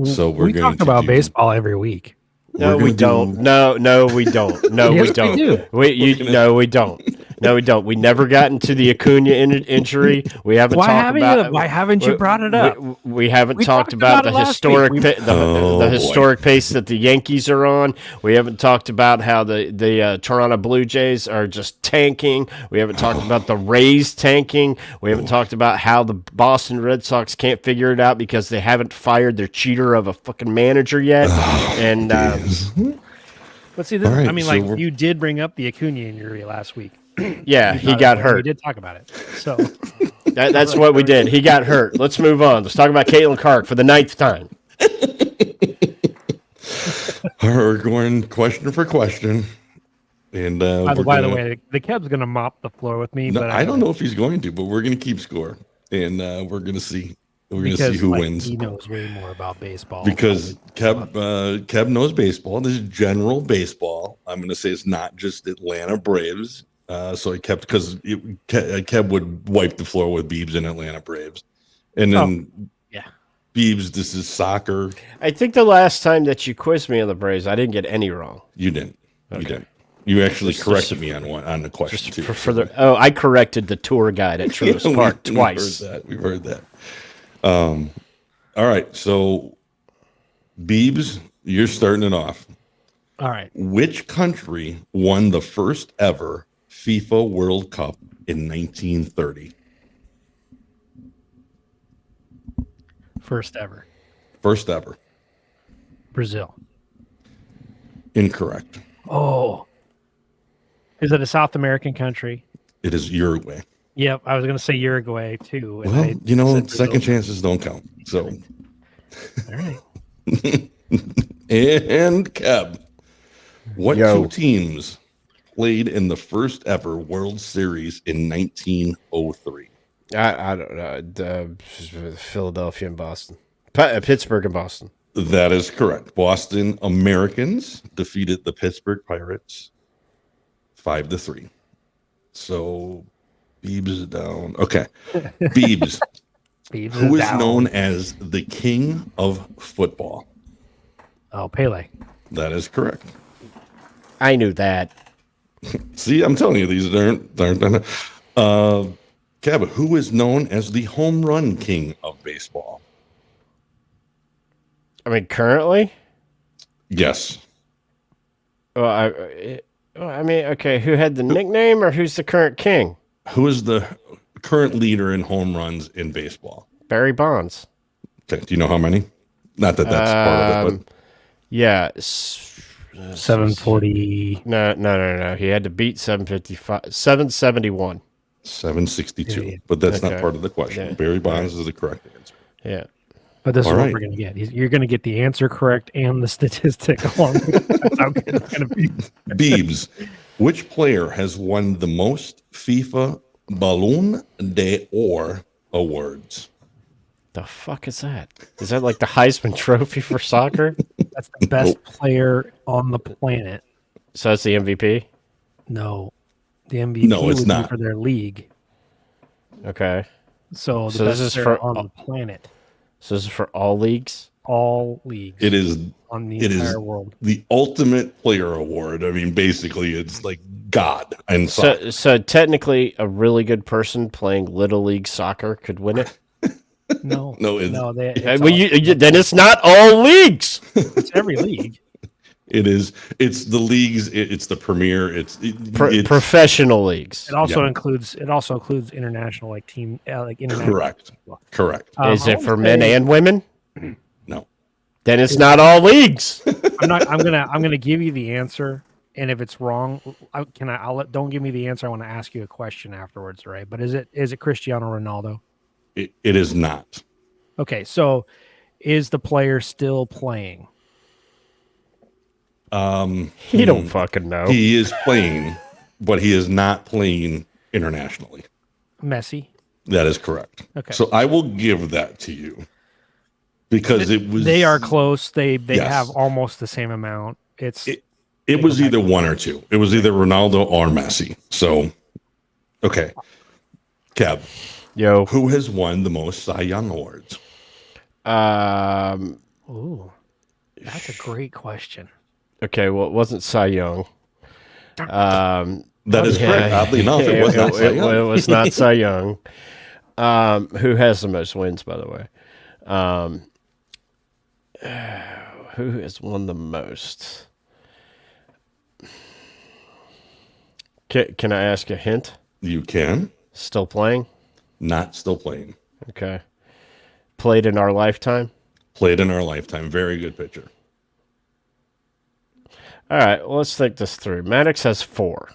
So we talk about baseball every week. No, we don't. No, we don't. No, yes, we don't. We do. No, we don't. No, we don't. We never got into the Acuna injury. We haven't talked about. Why haven't you brought it up? We haven't We talked talked about about the it last week. historic Oh, the boy. historic pace that the Yankees are on. We haven't talked about how the Toronto Blue Jays are just tanking. We haven't talked about the Rays tanking. We haven't talked about how the Boston Red Sox can't figure it out because they haven't fired their cheater of a fucking manager yet. And But see, this, All right, I mean, so like we're- you did bring up the Acuna injury last week. yeah, he got We hurt. did talk about it. So That's what we did. He got hurt. Let's move on. Let's talk about Caitlin Clark for the 9th time. We're going question for question. And by the way, the Kev's going to mop the floor with me. no, But I don't know if he's going to, but we're going to keep score, and we're going to see. We're going to see who wins. He knows way more about baseball. Because Kev knows baseball. This is general baseball. I'm going to say it's not just Atlanta Braves. So I kept because Kev would wipe the floor with Beebs and Atlanta Braves, and then Beebs. This is soccer. I think the last time that you quizzed me on the Braves, I didn't get any wrong. You didn't. Okay. You didn't. You actually corrected me on the question too. I corrected the tour guide at Truist Park twice. We've heard that. All right, so Beebs, you're starting it off. All right. Which country won the first ever FIFA World Cup in 1930? First ever. First ever. Brazil. Incorrect. Oh. Is it a South American country? It is Uruguay. Yep, I was going to say Uruguay too. Well, second chances don't count. So, all right. And Keb, what two teams played in the first ever World Series in 1903? I don't know. Philadelphia and Boston. Pittsburgh and Boston. That is correct. Boston Americans defeated the Pittsburgh Pirates 5-3. So Beebs is down. Okay. Beebs. Who is known as the king of football? Oh, Pele. That is correct. I knew that. See, I'm telling you, these aren't. Kevin, who is known as the home run king of baseball? I mean, currently? Yes. Well, I mean, okay, who had the nickname or who's the current king? Who is the current leader in home runs in baseball? Barry Bonds. Okay, do you know how many? Not that that's part of it, but yeah, 740. No. He had to beat 755, 771. 762. But that's not part of the question. Yeah. Barry Bonds is the correct answer. Yeah. But this is what we're going to get. You're going to get the answer correct and the statistic along with it. That's how good it's going to be. Beebs, which player has won the most FIFA Ballon d'Or awards? The fuck is that? Is that like the Heisman Trophy for soccer? That's the best player on the planet. So that's the MVP? No. The MVP it's would not. be for their league. Okay. So the So best this is player for on the planet. So this is for all leagues? All leagues. It is on the entire world. The ultimate player award. I mean, basically, it's like God. And so technically, a really good person playing Little League soccer could win it? No. Then it's not all leagues. It's every league. It is. It's the leagues. It's the premier. It's professional leagues. It also includes. It also includes international, like team, like international. Correct. Is it for men and women? No. Then it's not all leagues. I'm gonna give you the answer, and if it's wrong, don't give me the answer. I want to ask you a question afterwards, right? But is it Cristiano Ronaldo? It is not. Okay, so is the player still playing? He don't fucking know. He is playing, but he is not playing internationally. Messi. That is correct. Okay. So I will give that to you because it was. They are close. They have almost the same amount. It was either one or two. It was either Ronaldo or Messi. So, okay. Kev. Yo. Who has won the most Cy Young awards? Ooh, that's a great question. Okay, well, it wasn't Cy Young. That is correct. Oddly enough, it was not Cy Young. It was not Cy Young. Who has the most wins, by the way? Who has won the most? Can I ask a hint? You can. Still playing? Not still playing. Okay. Played in our lifetime? Played in our lifetime. Very good pitcher. All right, well, let's think this through. Maddox has 4.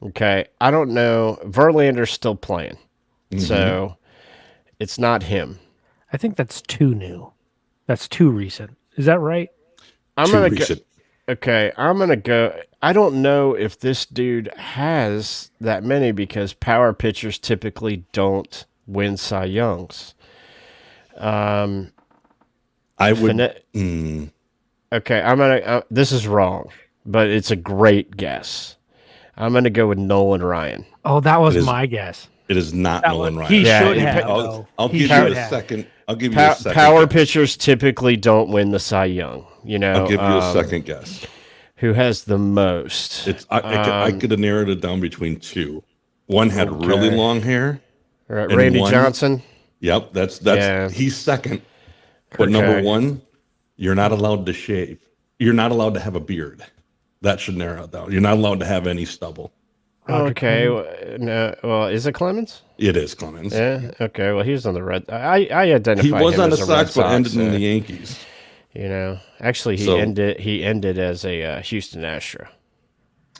Okay, I don't know. Verlander's still playing, so it's not him. I think that's too new. That's too recent. Is that right? I'm Too gonna recent. Okay, I'm gonna go. I don't know if this dude has that many because power pitchers typically don't win Cy Youngs. I would. Okay, I'm gonna. This is wrong, but it's a great guess. I'm gonna go with Nolan Ryan. Oh, that was It is- my guess. It is not Nolan Ryan. He Yeah, should you have. pick- I'll He give should you a have. second. I'll give you a second. Power guess. pitchers typically don't win the Cy Young. You know, I'll give you a second guess. who has the most? It's I could have narrowed it down between 2. One had really long hair. and Randy one- Johnson. Yep, that's Yeah. he's second. But number Okay. 1, you're not allowed to shave. You're not allowed to have a beard. That should narrow it down. You're not allowed to have any stubble. Okay, no. Well, is it Clemens? It is Clemens. Yeah. Okay. Well, he was on the Red. I identify. He was him on the as a Red Sox, but ended in uh, the Yankees. You know, actually, he So- ended as a Houston Astro.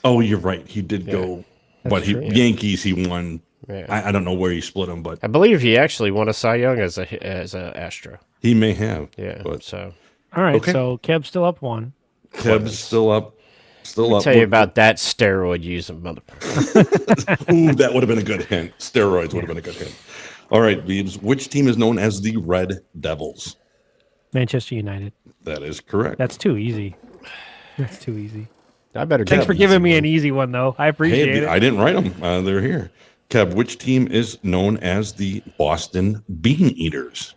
Oh, you're right. He did go, but true, yeah. Yankees he won. Yeah. I don't know where he split them, but I believe he actually won a Cy Young as a Astro. he may have. Yeah. But So All right, Okay. so Kev's still up 1. Keb's still up. Still up. tell you about that steroid using motherfucker. Ooh, that would have been a good hint. Steroids would have been a good hint. All right, Beebs. Which team is known as the Red Devils? Manchester United. That is correct. That's too easy. That's too easy. I better Thanks get for giving me an easy one, though. I appreciate Hey, it. I didn't write them. They're here. Kev, which team is known as the Boston Bean Eaters?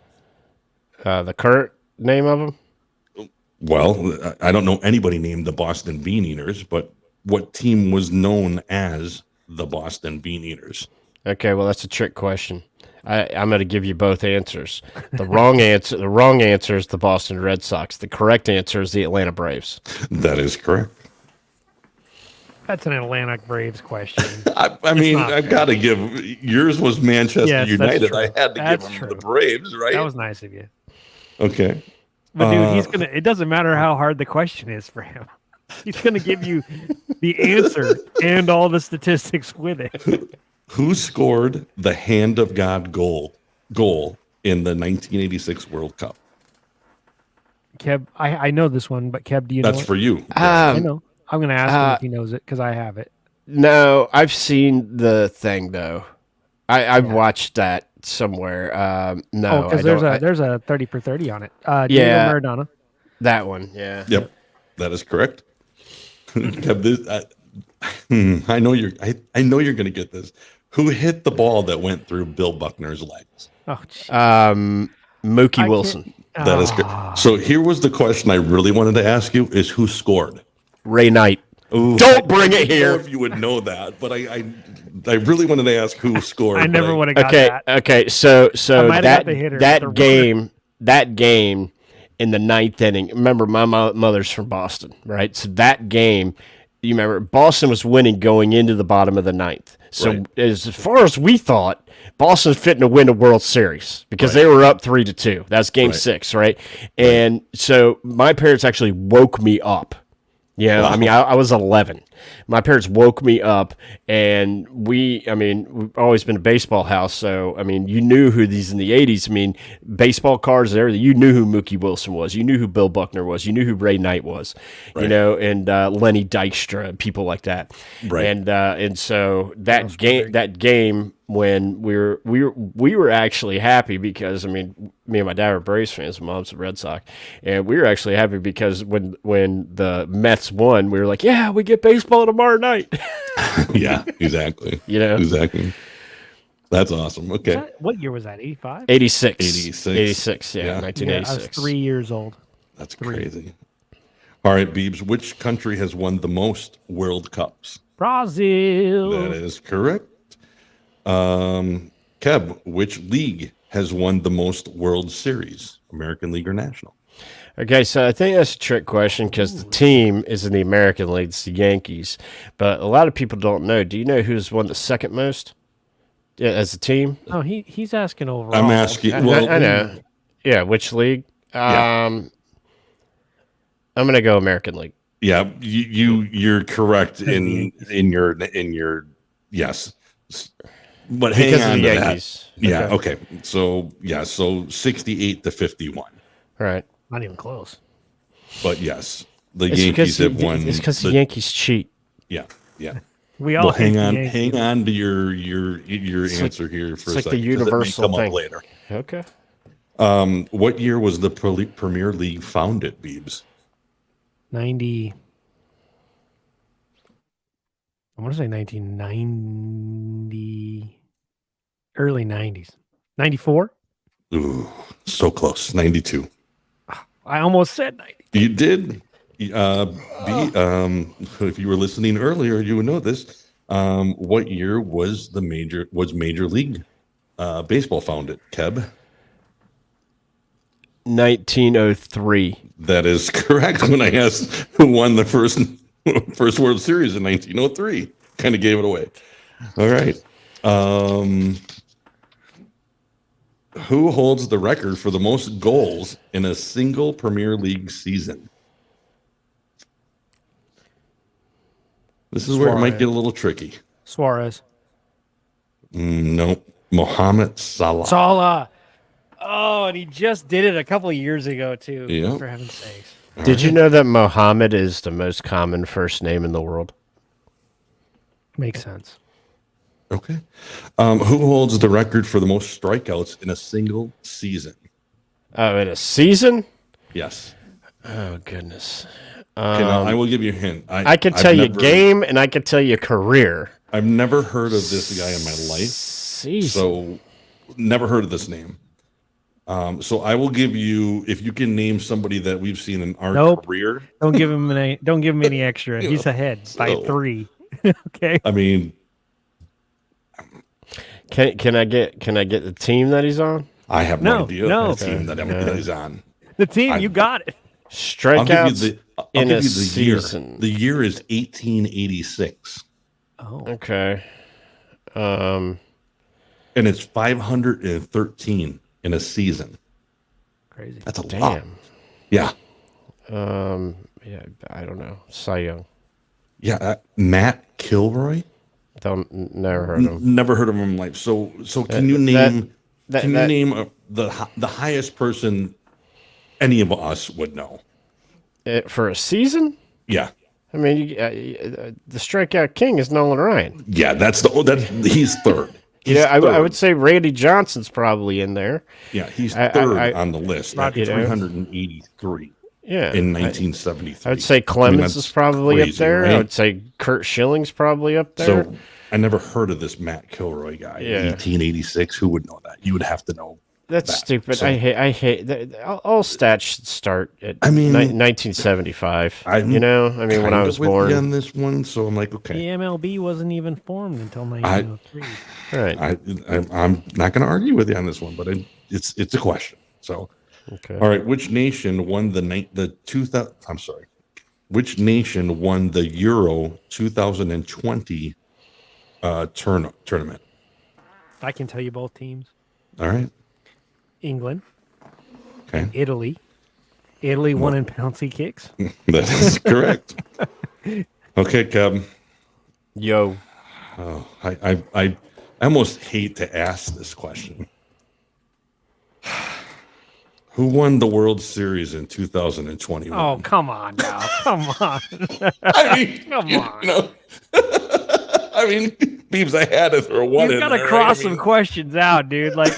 the current name of him. Well, I don't know anybody named the Boston Bean Eaters, but what team was known as the Boston Bean Eaters? Okay, well that's a trick question. I'm going to give you both answers. The wrong answer is the Boston Red Sox. The correct answer is the Atlanta Braves. That is correct. That's an Atlantic Braves question. I mean, not I've got to give yours was Manchester Yes, that's United. true. I had to That's give them true. the Braves, right? That was nice of you. Okay. But dude, he's gonna. It doesn't matter how hard the question is for him. He's gonna give you the answer and all the statistics with it. Who scored the Hand of God goal in the 1986 World Cup? Kev, I know this one, but Kev, do you That's know? for you. I know. I'm gonna ask him if he knows it because I have it. No, I've seen the thing though. I've watched that somewhere. No, Oh, because there's a 30 for 30 on it. Diego Yeah. Maradona. that one. Yeah. Yep, that is correct. Kev, I know you're. I know you're going to get this. Who hit the ball that went through Bill Buckner's legs? Oh, gee. Mookie Wilson, That is good. So here was the question I really wanted to ask you: is who scored? Ray Knight. Ooh, Don't bring it I don't know here. if you would know that, but I really wanted to ask who scored. I never but would have got Okay, that. okay. So might have got the hitter, but the that game in the ninth inning. Remember, my mother's from Boston, right? So that game, you remember, Boston was winning going into the bottom of the ninth. So Right. as far as we thought, Boston's fitting to win a World Series because they were up 3-2. That's Game Right. 6, right? And so my parents actually woke me up. Yeah, Wow. I mean, I was 11. My parents woke me up, and we've always been a baseball house. So, I mean, you knew who these in the 80s. I mean, baseball cards and everything. You knew who Mookie Wilson was. You knew who Bill Buckner was. You knew who Ray Knight was, you Right. know, and Lenny Dykstra, people like that. Right. And so that game when we were actually happy because, I mean, me and my dad were Braves fans, my mom's a Red Sox, and we were actually happy because when the Mets won, we were like, yeah, we get baseball tomorrow night. yeah, exactly. You know? Exactly. That's awesome. Okay. What year was that? 85? 86. 86. 86, yeah, Yeah. Yeah, I 1986. was 3 years old. That's crazy. All right, Beebs, which country has won the most World Cups? Brazil. That is correct. Keb, which league has won the most World Series? American League or National? Okay, so I think that's a trick question because the team is in the American League. It's the Yankees. But a lot of people don't know. Do you know who's won the second most as a team? Oh, he's asking overall. I'm asking. Well, I know. Yeah, which league? Yeah. I'm going to go American League. Yeah, you're correct in your yes. But hang Because on of the to Yankees. that. Yeah, okay. So 68-51. Right. Not even close. But yes, the It's Yankees have because won. It's because the Yankees cheat. Yeah. We all hang hate on, the Yankees. hang on to your answer here for a It's like second. the universal It may come thing. up later. Okay. What year was the Premier League founded, Beebs? 90. I want to say 1990. Early 90s. 94? Ooh, so close. 92. I almost said 90. You did. If you were listening earlier, you would know this. What year was Major League Baseball founded, Keb? 1903. That is correct. When I asked who won the first World Series in 1903, kind of gave it away. All right. Who holds the record for the most goals in a single Premier League season? This is where it might get a little tricky. Suarez. No, Mohamed Salah. Salah. Oh, and he just did it a couple of years ago, too. Yep. For heaven's sakes. Did you know that Mohammed is the most common first name in the world? Makes sense. Okay. Who holds the record for the most strikeouts in a single season? Oh, in a season? Yes. Oh, goodness. Okay, now I will give you a hint. I can tell you game and I can tell you career. I've never heard of this guy in my life. Season. So, never heard of this name. So I will give you, if you can name somebody that we've seen in our career. Don't give him any extra. He's ahead by 3. Okay. I mean, can I get the team that he's on? I have no idea the team that he's on. The team, you got it. Strikeouts I'll give you the season. Year. The year is 1886. Oh. Okay. And it's 513 in a season. Crazy. That's a lot. Yeah. Yeah, I don't know. Cy Young. Yeah, Matt Kilroy. Never heard of him. Never heard of him in life. So can you name the highest person any of us would know for a season? Yeah. I mean, the strikeout king is Nolan Ryan. Yeah, he's third. I would say Randy Johnson's probably in there. Yeah, he's third on the list at 383. Yeah, in 1973. I would say Clemens is probably crazy, up there. Right? I would say Kurt Schilling's probably up there. So I never heard of this Matt Kilroy guy. Yeah. 1886. Who would know that? You would have to know. That's stupid. So, I hate that. All stats should start at 1975. When I was born on this one, so I'm like, okay. The MLB wasn't even formed until 1903. Right. I'm not going to argue with you on this one, but it's a question. So, okay. All right. Which nation won Which nation won the Euro 2020 tournament? I can tell you both teams. All right. England. Okay. And Italy. Italy won in penalty kicks. That is correct. Okay, Kevin. Yo. Oh, I almost hate to ask this question. Who won the World Series in 2021? Oh, come on now. Come on. I mean, come on. I mean, Beebs, I had to throw one in. You got to cross some questions out, dude. Like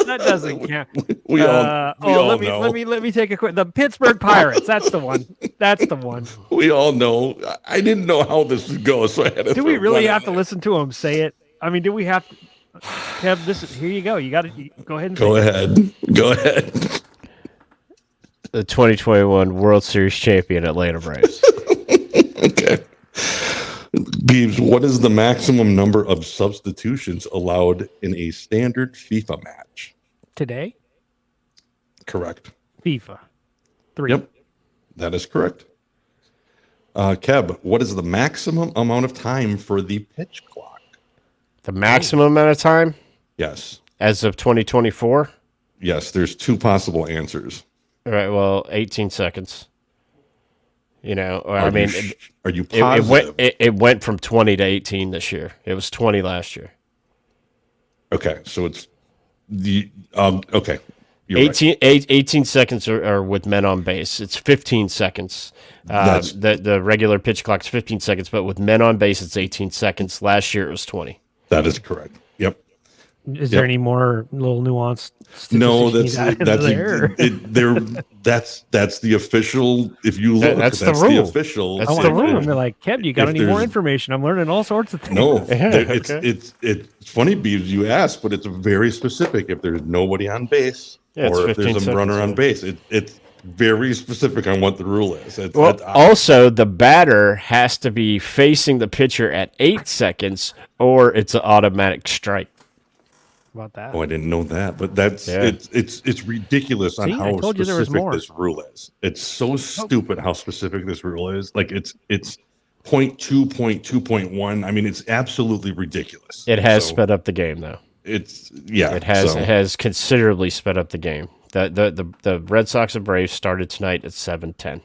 that doesn't count. We all know. Let me take a quick. The Pittsburgh Pirates. That's the one. That's the one. We all know. I didn't know how this would go, so I had to. Do we really have to listen to him say it? I mean, do we have to? Kev, here you go. You got to go ahead and go ahead. the 2021 World Series champion Atlanta Braves. Okay. Beebs, what is the maximum number of substitutions allowed in a standard FIFA match? Today, Correct. FIFA 3. Yep, that is correct. Keb, what is the maximum amount of time for the pitch clock? The maximum amount of time Yes. as of 2024? Yes, there's two possible answers. All right, well, 18 seconds. You know, or, Are I mean, are you positive? it went from 20 to 18 this year. It was 20 last year. Okay, so it's the okay. You're 18, 18 seconds are with men on base. It's 15 seconds. The regular pitch clock's 15 seconds, but with men on base, it's 18 seconds. Last year, it was 20. That is correct. Yep. Is there any more little nuanced? No, statistics you got that's the official. If you look, that's the rule. The official. That's I want to rule them. They're like, Kev, you got any more information? I'm learning all sorts of things. No, Yeah, it's funny, Beebs, you ask, but it's very specific. If there's nobody on base, or if there's a runner on base, it's very specific on what the rule is. Also, the batter has to be facing the pitcher at 8 seconds, or it's an automatic strike. About that. Oh, I didn't know that, but that's it's ridiculous on how specific this rule is. It's so stupid how specific this rule is. Like it's 0.2, 0.2.1. I mean, it's absolutely ridiculous. It has sped up the game, though. It has considerably sped up the game. The Red Sox and Braves started tonight at 7:10.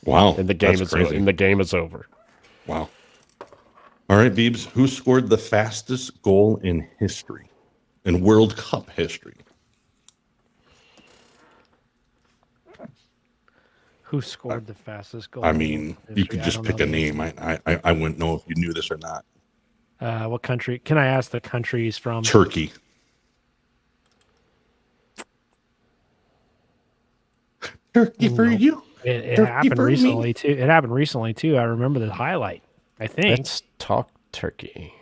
Wow, and the game is over. Wow. All right, Beebs, who scored the fastest goal in history? In World Cup history. Who scored the fastest goal? I mean, you could just pick a name. I wouldn't know if you knew this or not. What country? Can I ask the countries from? Turkey. Turkey for you. It happened recently too. It happened recently too. I remember the highlight. I think. Let's talk Turkey.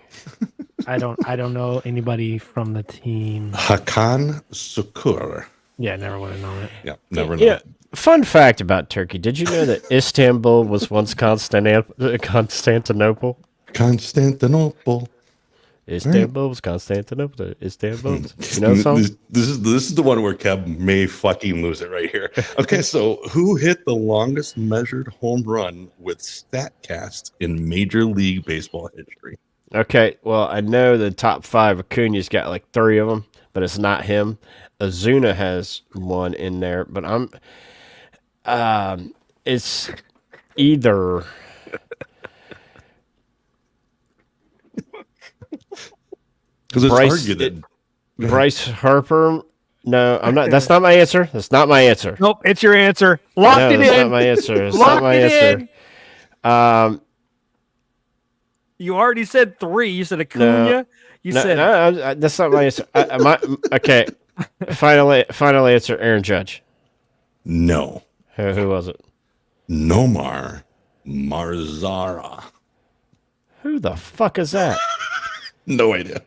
I don't know anybody from the team. Hakan Şükür. Yeah, never would have known it. Yeah, never know. Yeah. Fun fact about Turkey. Did you know that Istanbul was once Constantinople? Constantinople. Istanbul was Constantinople. Istanbul. You know something? This is the one where Kev may fucking lose it right here. Okay, so who hit the longest measured home run with StatCast in Major League Baseball history? Okay, well, I know the top 5. Acuna's got like 3 of them, but it's not him. Azuna has one in there, but it's either. Because it's argued that Bryce Harper. No, I'm not. That's not my answer. That's not my answer. Nope, it's your answer. Locked it in. That's not my answer. It's not my answer. You already said 3. You said Acuna. No, that's not my answer. Okay. Final answer. Aaron Judge. No. Who was it? Nomar Marzara. Who the fuck is that? No idea.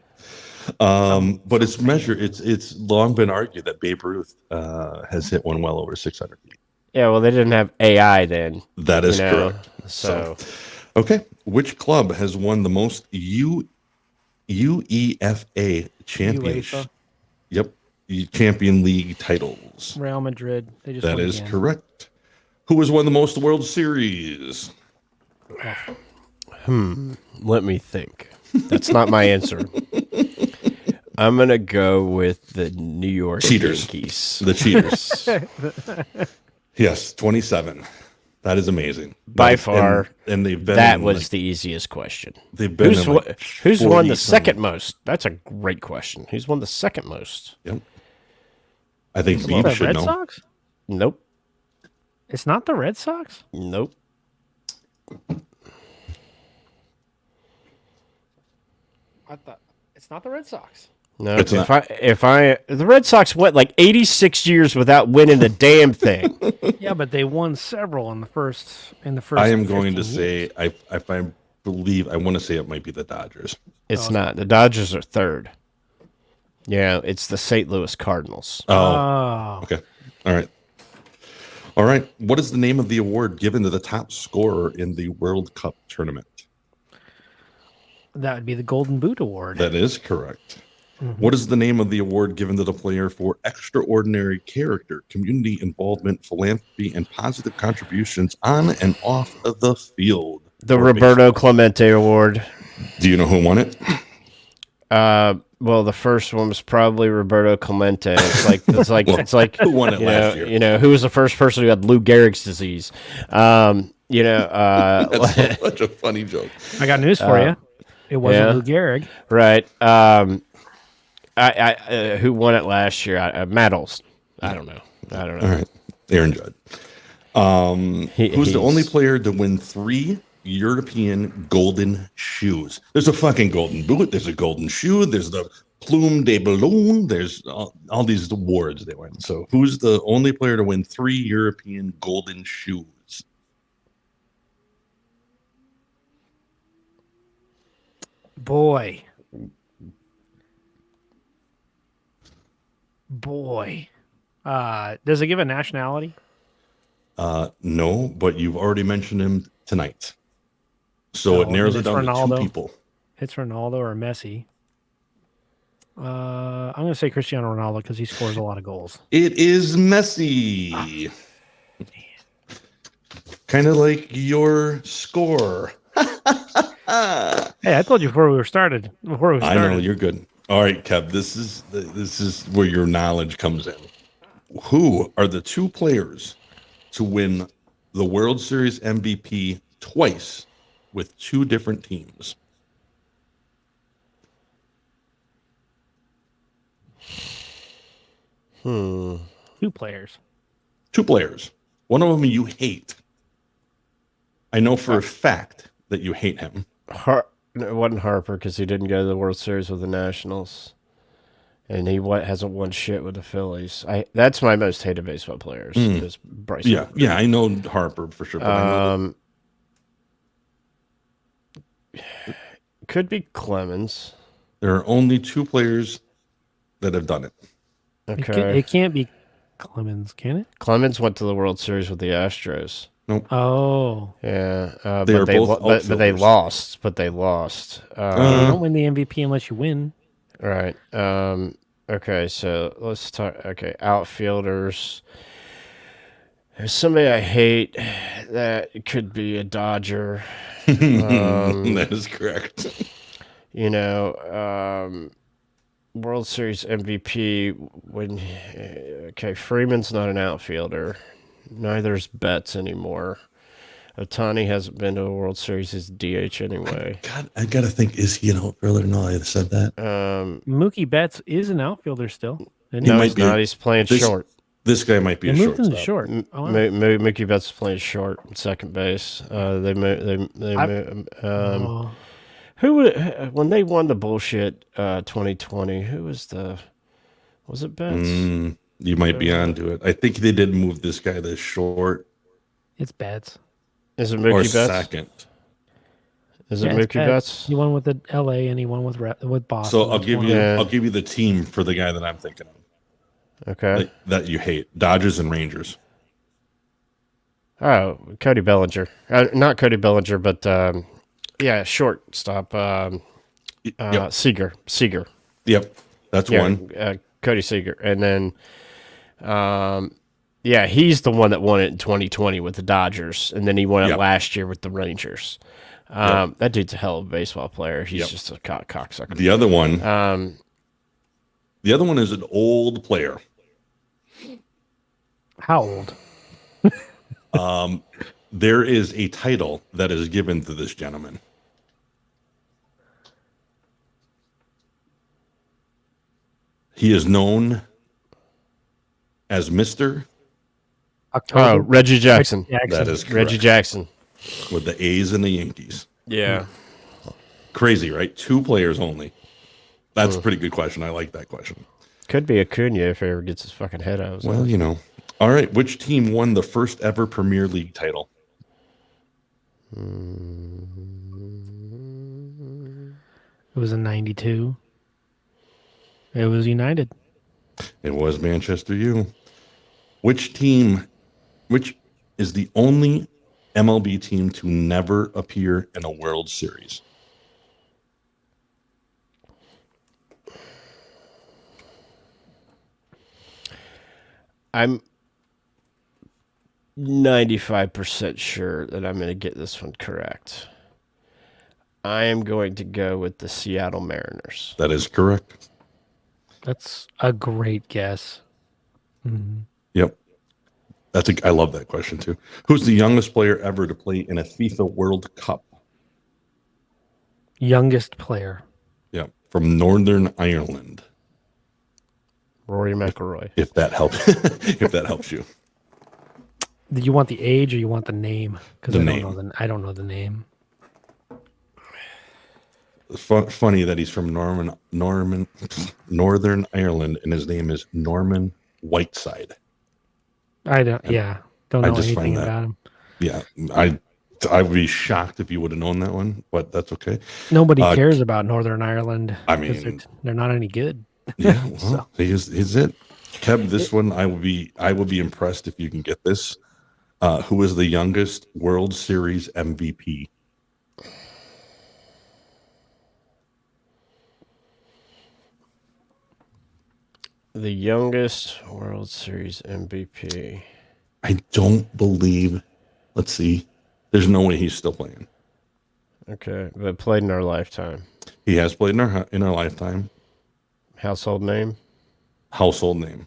But it's measured. It's long been argued that Babe Ruth has hit one well over 600 feet. Yeah, well, they didn't have AI then. That is correct. So, okay. Which club has won the most UEFA champions? Yep. Champion League titles. Real Madrid. They just that is correct. Who has won the most World Series? Let me think. That's not my answer. I'm gonna go with the New York Yankees. The Cheaters. Yes, 27. That is amazing. By far. And they've been. That was the easiest question. They've been. Who's won the second most? That's a great question. Who's won the second most? Yep. I think Beeb should know. Red Sox? Nope. It's not the Red Sox? Nope. I thought it's not the Red Sox. No, the Red Sox went like 86 years without winning the damn thing. Yeah, but they won several in the first. I am going to say I want to say it might be the Dodgers. It's not. The Dodgers are third. Yeah, it's the St. Louis Cardinals. Oh. Okay. All right. All right. What is the name of the award given to the top scorer in the World Cup tournament? That would be the Golden Boot Award. That is correct. What is the name of the award given to the player for extraordinary character, community involvement, philanthropy, and positive contributions on and off of the field? The for Roberto baseball? Clemente Award. Do you know who won it? Well, the first one was probably Roberto Clemente. It's like Who won it last year? You know, who was the first person who had Lou Gehrig's disease? You know, That's such a funny joke. I got news for you. It wasn't yeah. Lou Gehrig. Right. Who won it last year? Matt Olson. I don't know. All right. Aaron Judd. Who's the only player to win 3 European golden shoes? There's a fucking golden boot. There's a golden shoe. There's the Plume de Ballon. There's all these awards they win. So who's the only player to win 3 European golden shoes? Boy. Does it give a nationality? No, but you've already mentioned him tonight. So it narrows it down to 2 people. It's Ronaldo or Messi. I'm going to say Cristiano Ronaldo because he scores a lot of goals. It is Messi. Kind of like your score. Hey, I told you before we started. I know, you're good. All right, Kev, this is where your knowledge comes in. Who are the 2 players to win the World Series MVP twice with 2 different teams? Two players. 2 players. One of them you hate. I know for a fact that you hate him. It wasn't Harper because he didn't go to the World Series with the Nationals, and he hasn't won shit with the Phillies. That's my most hated baseball players. Is Bryce. Yeah, I know Harper for sure. But could be Clemens. there are only 2 players that have done it. Okay, It can't be Clemens, can it? Clemens went to the World Series with the Astros. Nope. Oh, Yeah, They are both but they outfielders. lost. But they lost. you don't win the MVP unless you win. Right. Okay, so let's talk. Okay, outfielders. There's somebody I hate that could be a Dodger. That is correct. You know, World Series MVP. Freeman's not an outfielder. Neither's Betts anymore. Otani hasn't been to a World Series. He's DH anyway. God, I gotta think. Is he an outfielder? No, I said that. Mookie Betts is an outfielder still. Isn't No, might he's be not. He's playing short. This guy might be They a moved him to shortstop. short. Oh, wow. Mookie Betts is playing short, second base. They Oh. when they won the bullshit 2020, who was was it Betts? You might be onto it. I think they did move this guy to short It's Betts. Is it or Mookie Betts? second. Is it Yeah, it's Mookie Betts? He won with the LA and he won with Boston. So I'll That's give one you of them. I'll give you the team for the guy that I'm thinking of Okay. that you hate: Dodgers and Rangers. Oh, Cody Bellinger. Not Cody Bellinger, but yeah, shortstop. Yep. Seager. Yep, that's Yeah, one. Cody Seager, and then, yeah, he's the one that won it in 2020 with the Dodgers, and then he won it Yep. last year with the Rangers. That dude's a hell of a baseball player. He's Yep. just a cocksucker. The other one. The other one is an old player. How old? There is a title that is given to this gentleman. He is known as Mr. October. Oh, Reggie Jackson. That is correct. Reggie Jackson. With the A's and the Yankees. Yeah. Crazy, right? 2 players only. That's a pretty good question. I like that question. Could be Acuna if he ever gets his fucking head out. Well, you know. All right. Which team won the first ever Premier League title? It was in 92. It was United. It was Manchester U. Which team Which is the only MLB team to never appear in a World Series? I'm 95% sure that I'm going to get this one correct. I am going to go with the Seattle Mariners. That is correct. That's a great guess. Mm-hmm. Yep. I love that question too. Who's the youngest player ever to play in a FIFA World Cup? Youngest player. Yeah, from Northern Ireland. Rory McIlroy. If that helps, if that helps you. Do you want the age or you want the name? Because I don't know the name. It's funny that he's from Northern Ireland, and his name is Norman Whiteside. Don't know anything about him. Yeah, I would be shocked if you would have known that one, but that's okay. Nobody cares about Northern Ireland. I mean, they're not any good. Yeah, well, he's it. Kev, this one I would be impressed if you can get this. Who is the youngest World Series MVP? The youngest World Series MVP. I don't believe. Let's see. There's no way he's still playing. Okay, but played in our lifetime. He has played in our lifetime. Household name? Household name.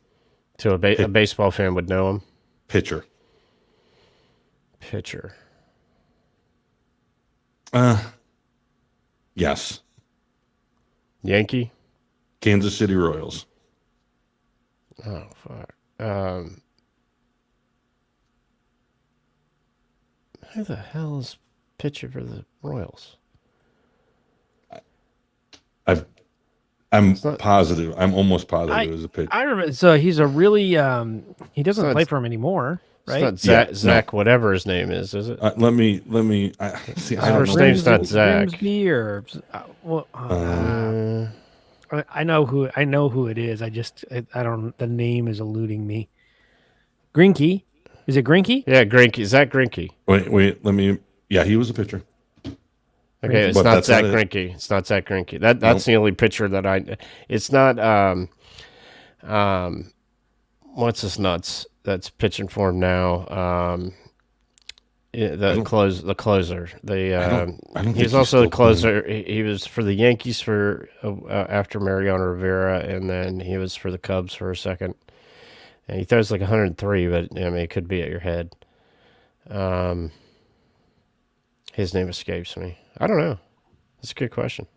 So a baseball fan would know him? Pitcher. Yes. Yankee? Kansas City Royals. Oh, fuck. Who the hell is pitcher for the Royals? I'm positive. I'm almost positive it was a pitcher. I remember. So he's a really he doesn't play for him anymore, right? It's not Zach, whatever his name is it? Let me see. First name's not Zach. Grimsby or I know who it is. I don't. The name is eluding me. Greinke. Is it Greinke? Yeah, Greinke. Zach Greinke. Wait. Let me. Yeah, he was a pitcher. Okay, it's not Zach Greinke. It's not Zach Greinke. That's the only pitcher that I. It's not. What's his nuts? That's pitching for him now. The closer. He's also the closer. He was for the Yankees for after Mariano Rivera, and then he was for the Cubs for a second. And he throws like 103, but I mean it could be at your head. His name escapes me. I don't know. That's a good question.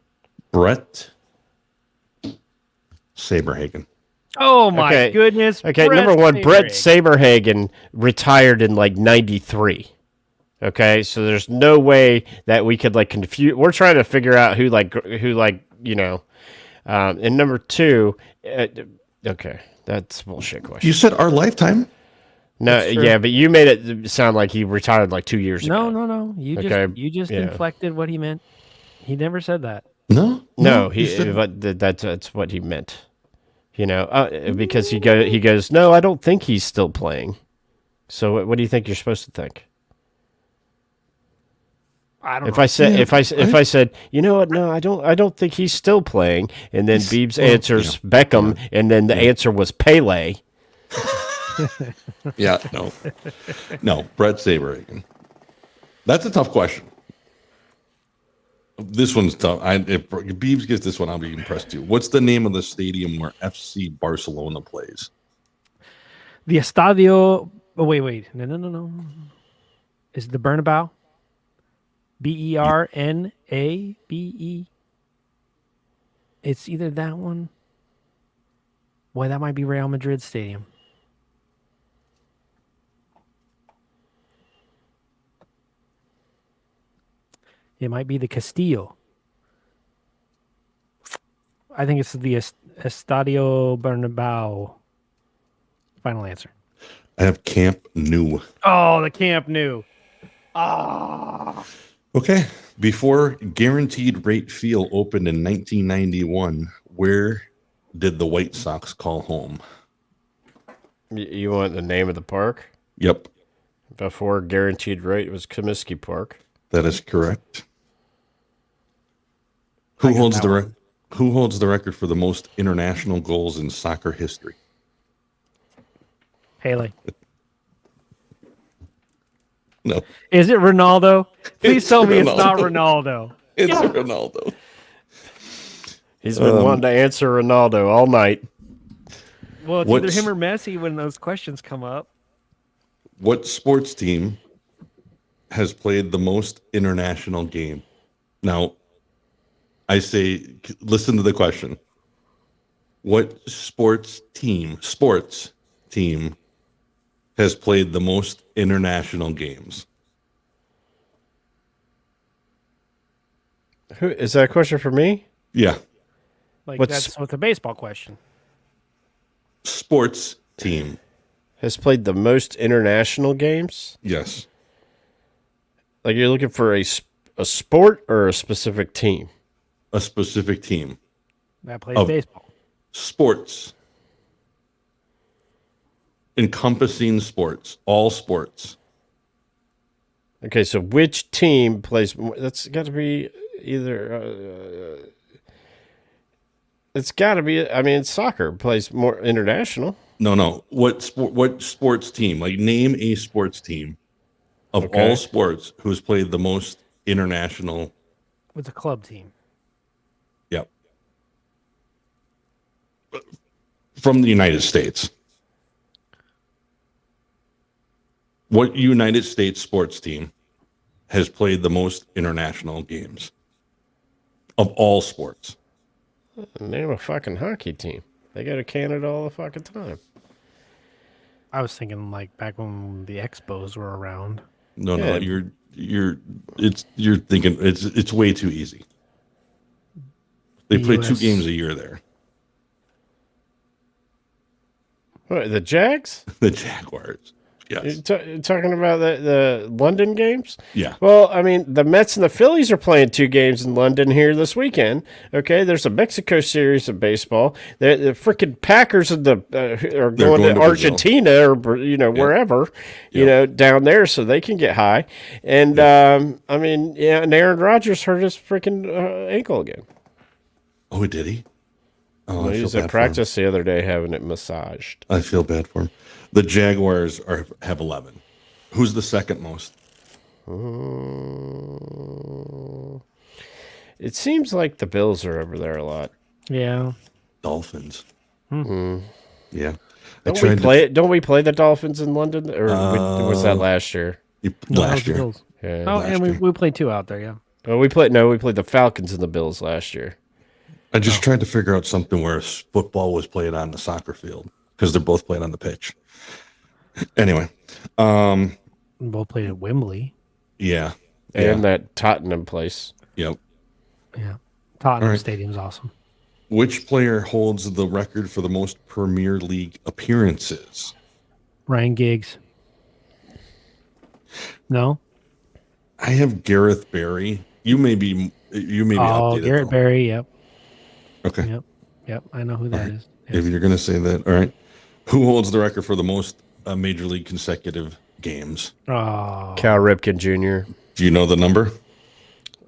Brett Saberhagen. Oh my goodness. Okay, number one, Brett Saberhagen retired in like 93. Okay, so there's no way that we could like confuse. We're trying to figure out who and number two, okay, that's a bullshit question. You said our lifetime. No, yeah, but you made it sound like he retired like 2 years ago. No. You just inflected what he meant. He never said that. No, but that's what he meant. Because he goes, no, I don't think he's still playing. So what do you think you're supposed to think? I don't know. If I said, you know what, no, I don't think he's still playing, and then Beebs answers Beckham, and then the answer was Pele. No, Brett Saberhagen. That's a tough question. This one's tough. If Beebs gets this one, I'll be impressed too. What's the name of the stadium where FC Barcelona plays? The Estadio. Oh, wait. No. Is it the Bernabeu? Bernabe? It's either that one. Boy, that might be Real Madrid Stadium. It might be the Castillo. I think it's the Estadio Bernabeu. Final answer. I have Camp Nou. Oh, the Camp Nou. Ah. Okay. Before Guaranteed Rate Field opened in 1991, where did the White Sox call home? You want the name of the park? Yep. Before guaranteed rate, it was Comiskey Park. That is correct. Who holds the record for the most international goals in soccer history? Haley. No. Is it Ronaldo? Please It's tell me it's Ronaldo. not Ronaldo. It's Ronaldo. He's been wanting to answer Ronaldo all night. Well, it's either him or Messi when those questions come up. What sports team has played the most international game? Now, I say, listen to the question. What sports team has played the most international games? Who is that a question for me? Yeah. That's a baseball question. Sports team has played the most international games? Yes. Like you're looking for a sport or a specific team? A specific team. That plays baseball. Sports. Encompassing sports. All sports. Okay, so which team plays more? That's got to be either... it's got to be... I mean, soccer plays more international. No. What sports team? Like, name a sports team of all sports who's played the most international. It's a club team. Yep. From the United States. What United States sports team has played the most international games of all sports? Name a fucking hockey team. They go to Canada all the fucking time. I was thinking like back when the Expos were around. No, you're thinking it's way too easy. They play 2 games a year there. What, the Jags? The Jaguars. Yes. You're talking about the London games? Yeah. Well, I mean, the Mets and the Phillies are playing 2 games in London here this weekend. Okay, there's a Mexico series of baseball. The freaking Packers and are going to Argentina or wherever, down there so they can get high. And I mean, and Aaron Rodgers hurt his freaking ankle again. Oh, did he? Oh, well, he was at practice the other day having it massaged. I feel bad for him. The Jaguars have 11. Who's the second most? It seems like the Bills are over there a lot. Yeah. Dolphins. Mm-hmm. Yeah. Don't we play the Dolphins in London? Or was that last year? Last year. Yeah, and we played 2 out there, yeah. Well, we played the Falcons and the Bills last year. I just tried to figure out something where football was played on the soccer field because they're both played on the pitch. Anyway, we both played at Wembley. Yeah, and that Tottenham place. Yep. Yeah, Tottenham Stadium's awesome. Which player holds the record for the most Premier League appearances? Ryan Giggs. No. I have Gareth Barry. You may be updated. Gareth Barry. Yep. Okay. Yep. I know who that is. If you're going to say that, all right. Who holds the record for the most Major League consecutive games? Oh. Cal Ripken Jr. Do you know the number?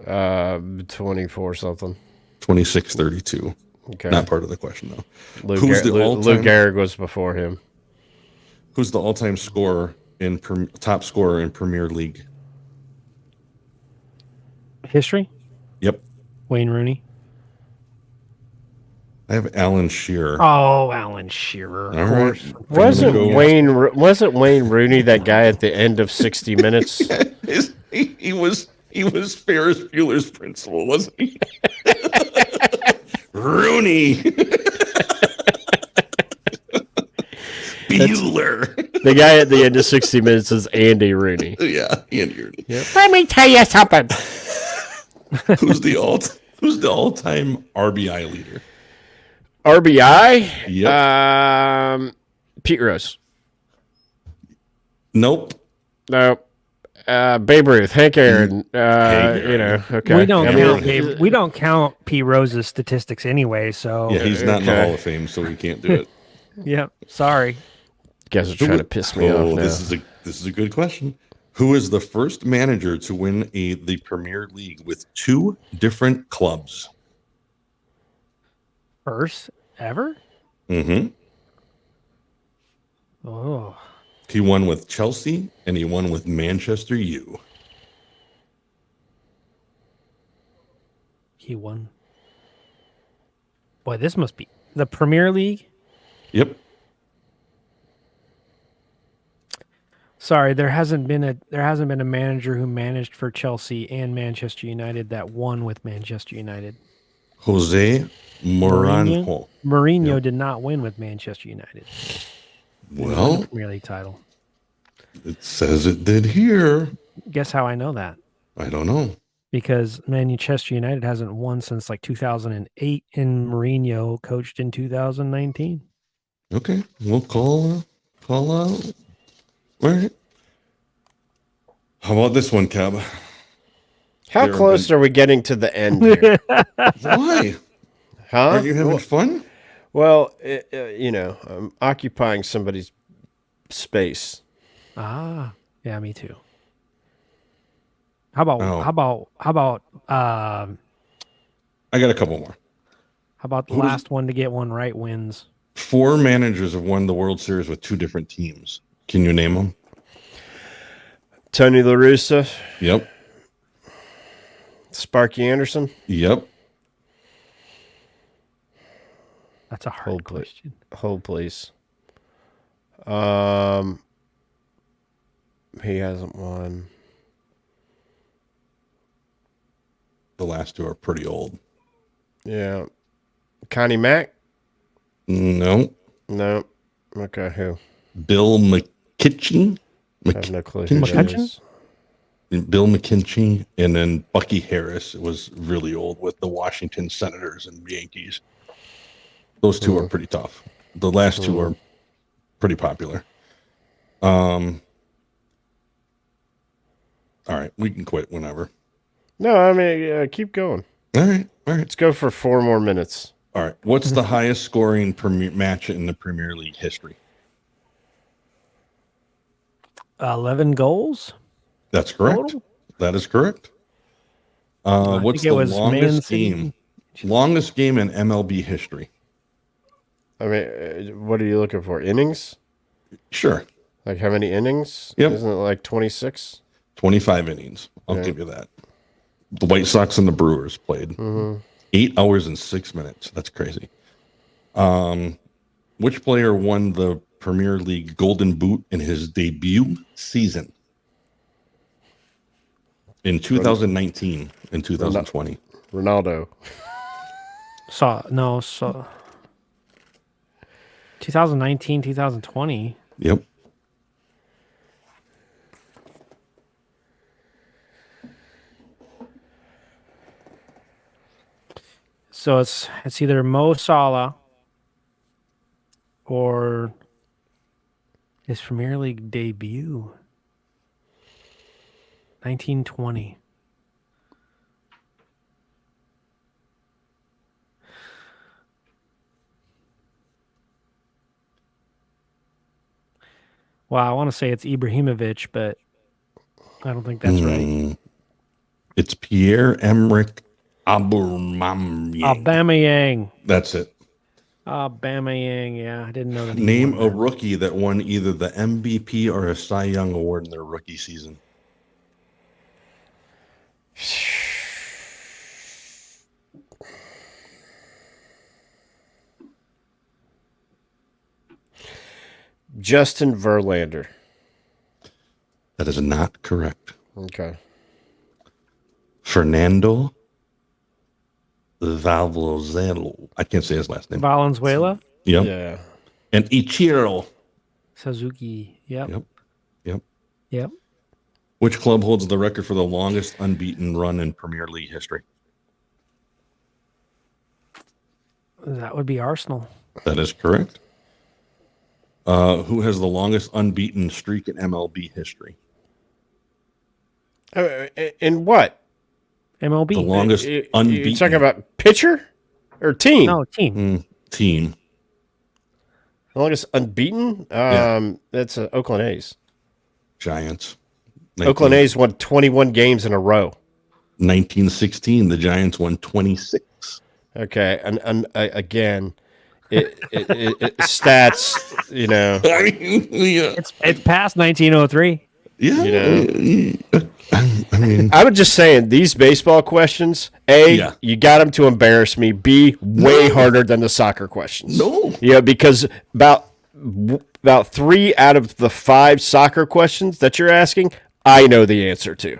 24 something. 26-32. Okay. Not part of the question though. Lou Gehrig was before him. Who's the all-time scorer top scorer in Premier League history? Yep. Wayne Rooney. I have Alan Shearer. Oh, Alan Shearer. All right. Wasn't Wayne Rooney that guy at the end of 60 Minutes? He was Ferris Bueller's principal, wasn't he? Rooney. Bueller. The guy at the end of 60 Minutes is Andy Rooney. Yeah, Andy Rooney. Yep. Let me tell you something. Who's the all-time RBI leader? RBI? Yep. Pete Rose. Nope. No. Babe Ruth, Hank Aaron. Okay. We don't count Pete Rose's statistics anyway. So yeah, he's not in the Hall of Fame, so we can't do it. Yeah, sorry. guys are trying to piss me off now. This is a good question. Who is the first manager to win the Premier League with 2 different clubs? First ever? Mm-hmm. Oh. He won with Chelsea and he won with Manchester U. He won. Boy, this must be the Premier League. Yep. Sorry, there hasn't been a manager who managed for Chelsea and Manchester United that won with Manchester United. Jose Mourinho. Mourinho Yep. did not win with Manchester United. Well, the Premier League title. It says it did here. Guess how I know that? I don't know. Because Manchester United hasn't won since like 2008, and Mourinho coached in 2019. Okay, we'll call out. All right. How about this one, Cab? How close are we getting to the end here? Why? Huh? Aren't you having fun? Well, I'm occupying somebody's space. Ah, yeah, me too. How about I got a couple more. how about the last one to get one right wins? 4 managers have won the World Series with 2 different teams. Can you name them? Tony La Russa. Yep. Sparky Anderson. Yep. That's a hard question. Hold, please. He hasn't won. The last 2 are pretty old. Yeah. Connie Mack? No. No. Okay, who? Bill McKitchie. I have no clue who that is. Bill McKinchie, and then Bucky Harris was really old with the Washington Senators and Yankees. Those 2 are pretty tough. The last 2 are pretty popular. All right, we can quit whenever. No, I mean, keep going. All right. Let's go for 4 more minutes. All right. What's the highest scoring match in the Premier League history? 11 goals. That's correct. Total? That is correct. What's the longest game? Longest game in MLB history? I mean, what are you looking for? Innings? Sure. Like how many innings? Yep. Isn't it like 26? 25 innings. I'll give you that. The White Sox and the Brewers played 8 hours and 6 minutes. That's crazy. Which player won the Premier League Golden Boot in his debut season? In 2019 and 2020. Ronaldo. 2019, 2020. Yep. So it's either Mo Salah or his Premier League debut. 1920. Well, I want to say it's Ibrahimovic, but I don't think that's right. It's Pierre-Emerick Aubameyang. That's it. Aubameyang, yeah. I didn't know that. Name a rookie that won either the MVP or a Cy Young Award in their rookie season. Justin Verlander. That is not correct. Okay. Fernando Valenzuela. I can't say his last name. Valenzuela? Yep. Yeah. And Ichiro Suzuki. Yep. Which club holds the record for the longest unbeaten run in Premier League history? That would be Arsenal. That is correct. Who has the longest unbeaten streak in MLB history? In what? MLB. The longest unbeaten. You're talking about pitcher or team? No, team. Team. Longest unbeaten? That's Oakland A's. Giants. Oakland A's won 21 games in a row. 1916, the Giants won 26. Okay, and again, stats, I mean, yeah. It's past 1903. Yeah. I mean, I was just saying, these baseball questions, you got them to embarrass me. B, way harder than the soccer questions. No. Yeah, because about 3 out of the 5 soccer questions that you're asking, I know the answer to.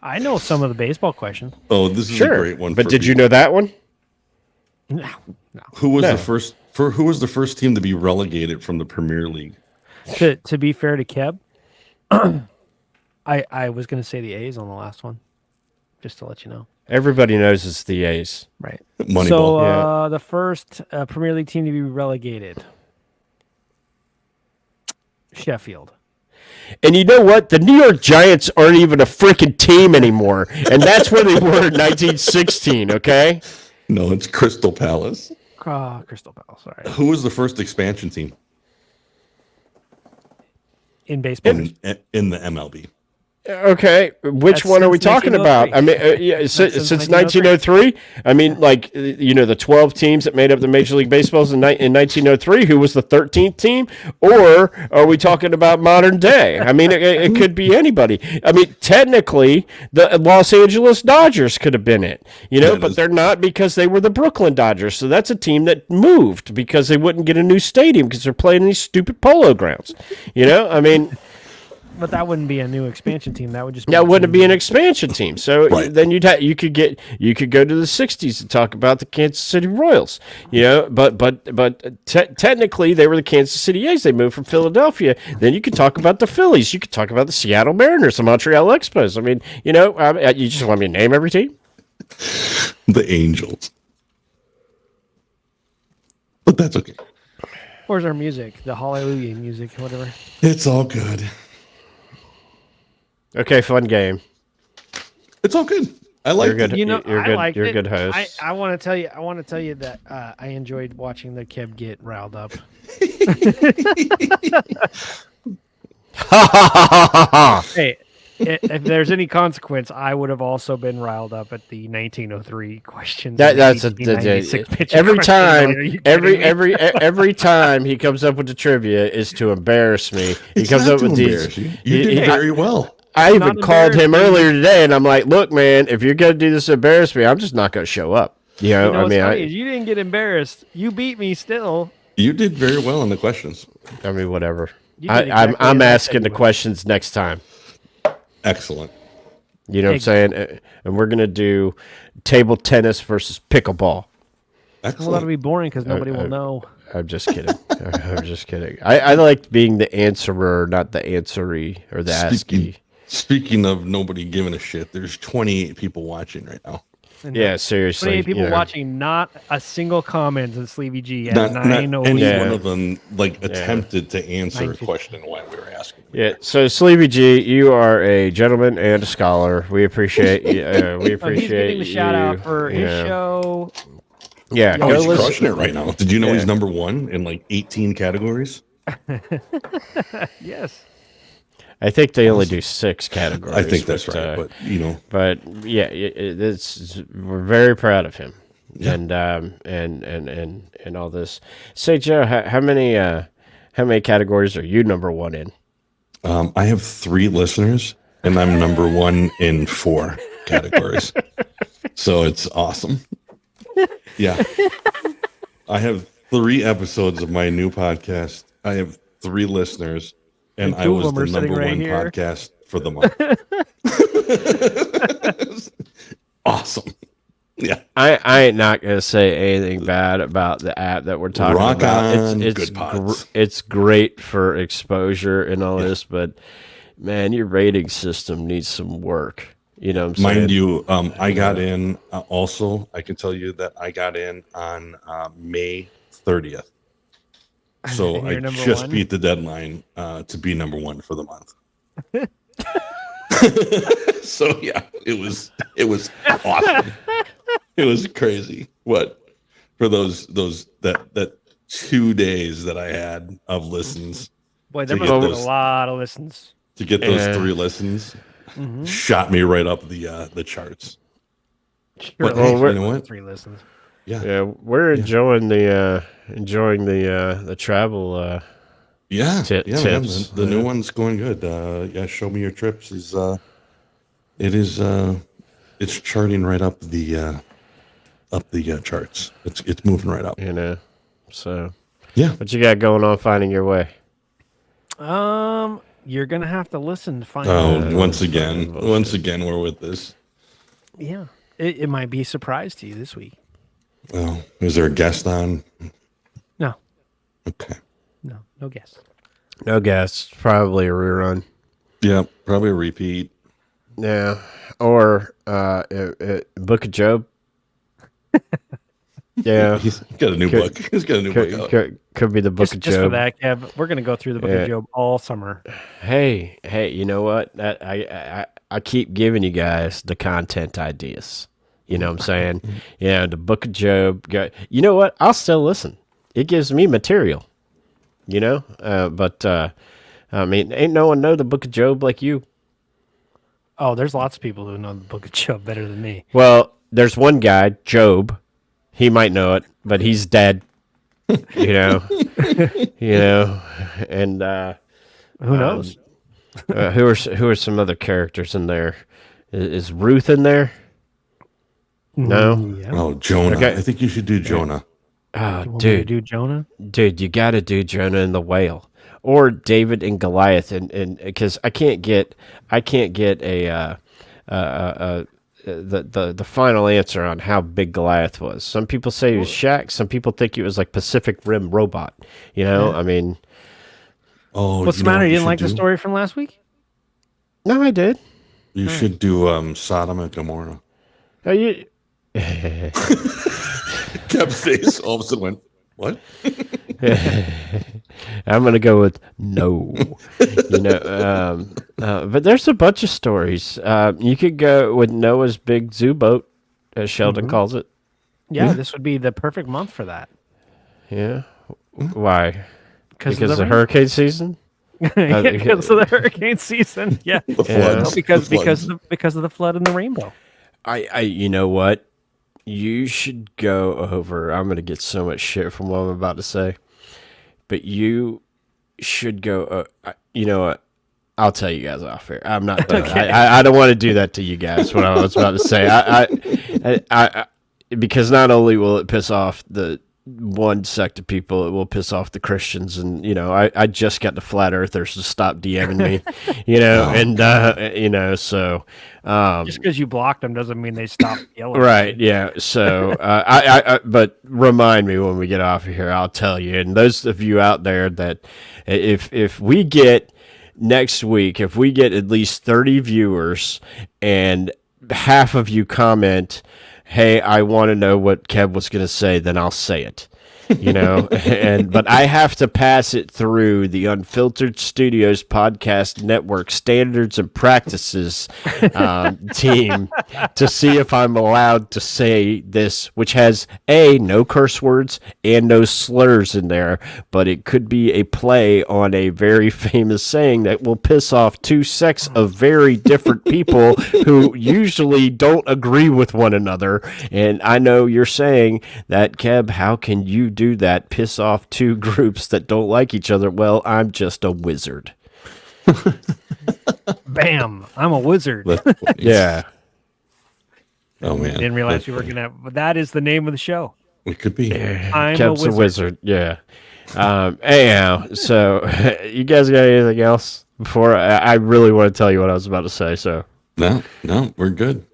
I know some of the baseball questions. Oh, this is a great one. But did you know that one? No. Who was the first team to be relegated from the Premier League? To be fair to Keb, I was going to say the A's on the last one, just to let you know. Everybody knows it's the A's. Right. Moneyball. So the first Premier League team to be relegated, Sheffield. And you know what? The New York Giants aren't even a freaking team anymore. And that's where they were in 1916, okay? No, it's Crystal Palace. Crystal Palace, all right. Who was the first expansion team? In baseball? In the MLB. Okay, which one are we talking about? I mean, since 1903. I mean, like, the 12 teams that made up the Major League Baseballs in 1903. Who was the 13th team? Or are we talking about modern day? I mean, it could be anybody. I mean, technically, the Los Angeles Dodgers could have been it, but they're not because they were the Brooklyn Dodgers. So that's a team that moved because they wouldn't get a new stadium because they're playing in these stupid polo grounds. I mean. But that wouldn't be a new expansion team. That would just be wouldn't be an expansion team. So then you could go to the 60s and talk about the Kansas City Royals. But technically they were the Kansas City A's. They moved from Philadelphia. Then you could talk about the Phillies. You could talk about the Seattle Mariners, the Montreal Expos. I mean, you just want me to name every team? The Angels. But that's okay. Where's our music? The Hallelujah music, whatever. It's all good. Okay, fun game. It's all good. I like it. You're good. You're a good host. I want to tell you that I enjoyed watching the Keb get riled up. Hey, if there's any consequence, I would have also been riled up at the 1903 questions. That's every time. Every time he comes up with the trivia is to embarrass me. He comes up with these. You did very well. I even called him earlier today, and I'm like, "Look, man, if you're gonna do this to embarrass me, I'm just not gonna show up." You didn't get embarrassed. You beat me still. You did very well in the questions. I mean, whatever. I'm asking the questions next time. Excellent. You know what I'm saying? And we're gonna do table tennis versus pickleball. Excellent. Well, that'll be boring because nobody will know. I'm just kidding. I'm just kidding. I like being the answerer, not the answeree or the askee. Speaking of nobody giving a shit, there's 28 people watching right now. Yeah, seriously. 28 people watching, not a single comment in Sleepy G. Not any one of them attempted to answer a question while we were asking. Yeah, so Sleepy G, you are a gentleman and a scholar. We appreciate you. We appreciate he's getting the shout out for his show. Yeah, he's crushing it right now. Did you know he's number 1 in 18 categories? Yes. I think they only do 6 categories. I think that's right, but But yeah, we're very proud of him, and all this. Say, Joe, how many categories are you number 1 in? I have 3 listeners, and I'm number 1 in 4 categories. So it's awesome. Yeah, I have 3 episodes of my new podcast. I have 3 listeners. And I was the number 1 podcast for the month. Awesome. Yeah. I ain't not gonna say anything bad about the app that we're talking about. It's great for exposure and all this, but man, your rating system needs some work. You know what I'm saying? Mind you, I got in also, I can tell you that I got in on May 30th. So I just beat the deadline to be number 1 for the month. So yeah, it was awesome. It was crazy. What for those that 2 days that I had of listens Boy, to there must get have been a those lot of listens. those 3 listens. Shot me right up the charts. Sure, But Well, hey, you know what? 3 listens. yeah, we're enjoying the travel Yeah, yeah, man. tips. The new one's going good. Yeah, show me your trips is it's charting right up the charts. It's moving right up. So Yeah. what you got going on finding your way? You're gonna have to listen to find Oh, out. once again, we're with this. Yeah, it might be a surprise to you this week. Oh, is there a guest on? No, Okay. no guess. No guess. Probably a rerun. Yeah, probably a repeat. Yeah, or Book of Job. Yeah, He's got a new book. He's got a new book out. Could be the Book of Job. Just for that, Kev, we're gonna go through the Book of Job all summer. Hey, you know what? I keep giving you guys the content ideas. You know what I'm saying? Yeah, the Book of Job. You know what? I'll still listen. It gives me material. You know, but I mean, ain't no one know the Book of Job like you. Oh, there's lots of people who know the Book of Job better than me. Well, there's one guy, Job. He might know it, but he's dead. You know, and Who knows? who are some other characters in there? Is Ruth in there? No. Yeah. Oh, Jonah. Okay. I think you should do Jonah. Oh, You want me to dude, do Jonah? you got to do Jonah and the whale, or David and Goliath, and because I can't get a the final answer on how big Goliath was. Some people say he was Shaq. Some people think it was like Pacific Rim robot. You know, I mean, Oh, What's the matter? You didn't like the story from last week? no, I did. You should do Sodom and Gomorrah. Oh, you. Kept face all of a sudden went, what? I'm gonna go with no. But there's a bunch of stories. You could go with Noah's big zoo boat, as Sheldon calls it. Yeah, this would be the perfect month for that. Yeah. Why? Because of of the hurricane season. Yeah, because of the hurricane season. Yeah, The floods. because The floods. of the flood and the rainbow. You know what? You should go over. I'm gonna get so much shit from what I'm about to say, but you should go. You know what? I'll tell you guys off here. I'm not. I don't want to do that to you guys. What I was about to say. Because not only will it piss off the one sect of people, it will piss off the Christians, and I just got the flat earthers to stop DMing me, and so Just because you blocked them doesn't mean they stop yelling. right, yeah. So but remind me when we get off of here. I'll tell you, and those of you out there that if we get next week, if we get at least 30 viewers and half of you comment, hey, I want to know what Kev was going to say, then I'll say it. But I have to pass it through the Unfiltered Studios Podcast Network Standards and Practices team to see if I'm allowed to say this, which has no curse words and no slurs in there, but it could be a play on a very famous saying that will piss off two sects of very different people who usually don't agree with one another. And I know you're saying that, Kev, how can you do that, piss off two groups that don't like each other? Well, I'm just a wizard. Bam! I'm a wizard. Yeah. Oh man! Didn't realize you were gonna. But that is the name of the show. It could be. I'm Kev's a wizard. Yeah. Anyhow, so you guys got anything else before I really want to tell you what I was about to say? So No, we're good.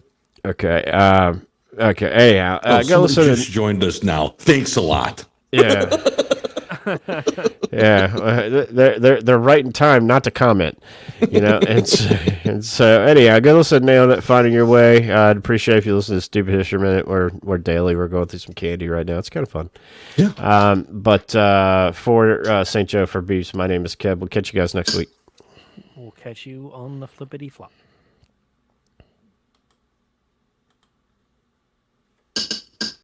okay. Okay. Anyhow, go Somebody listen. just joined us now. Thanks a lot. Yeah. Yeah. They're right in time not to comment, and so anyhow, go listen to Nailed It, Finding Your Way. I'd appreciate if you listen to Stupid History Minute. We're daily. We're going through some candy right now. It's kind of fun. Yeah. But for St. Joe, for Beefs, my name is Kev. We'll catch you guys next week. We'll catch you on the flippity flop.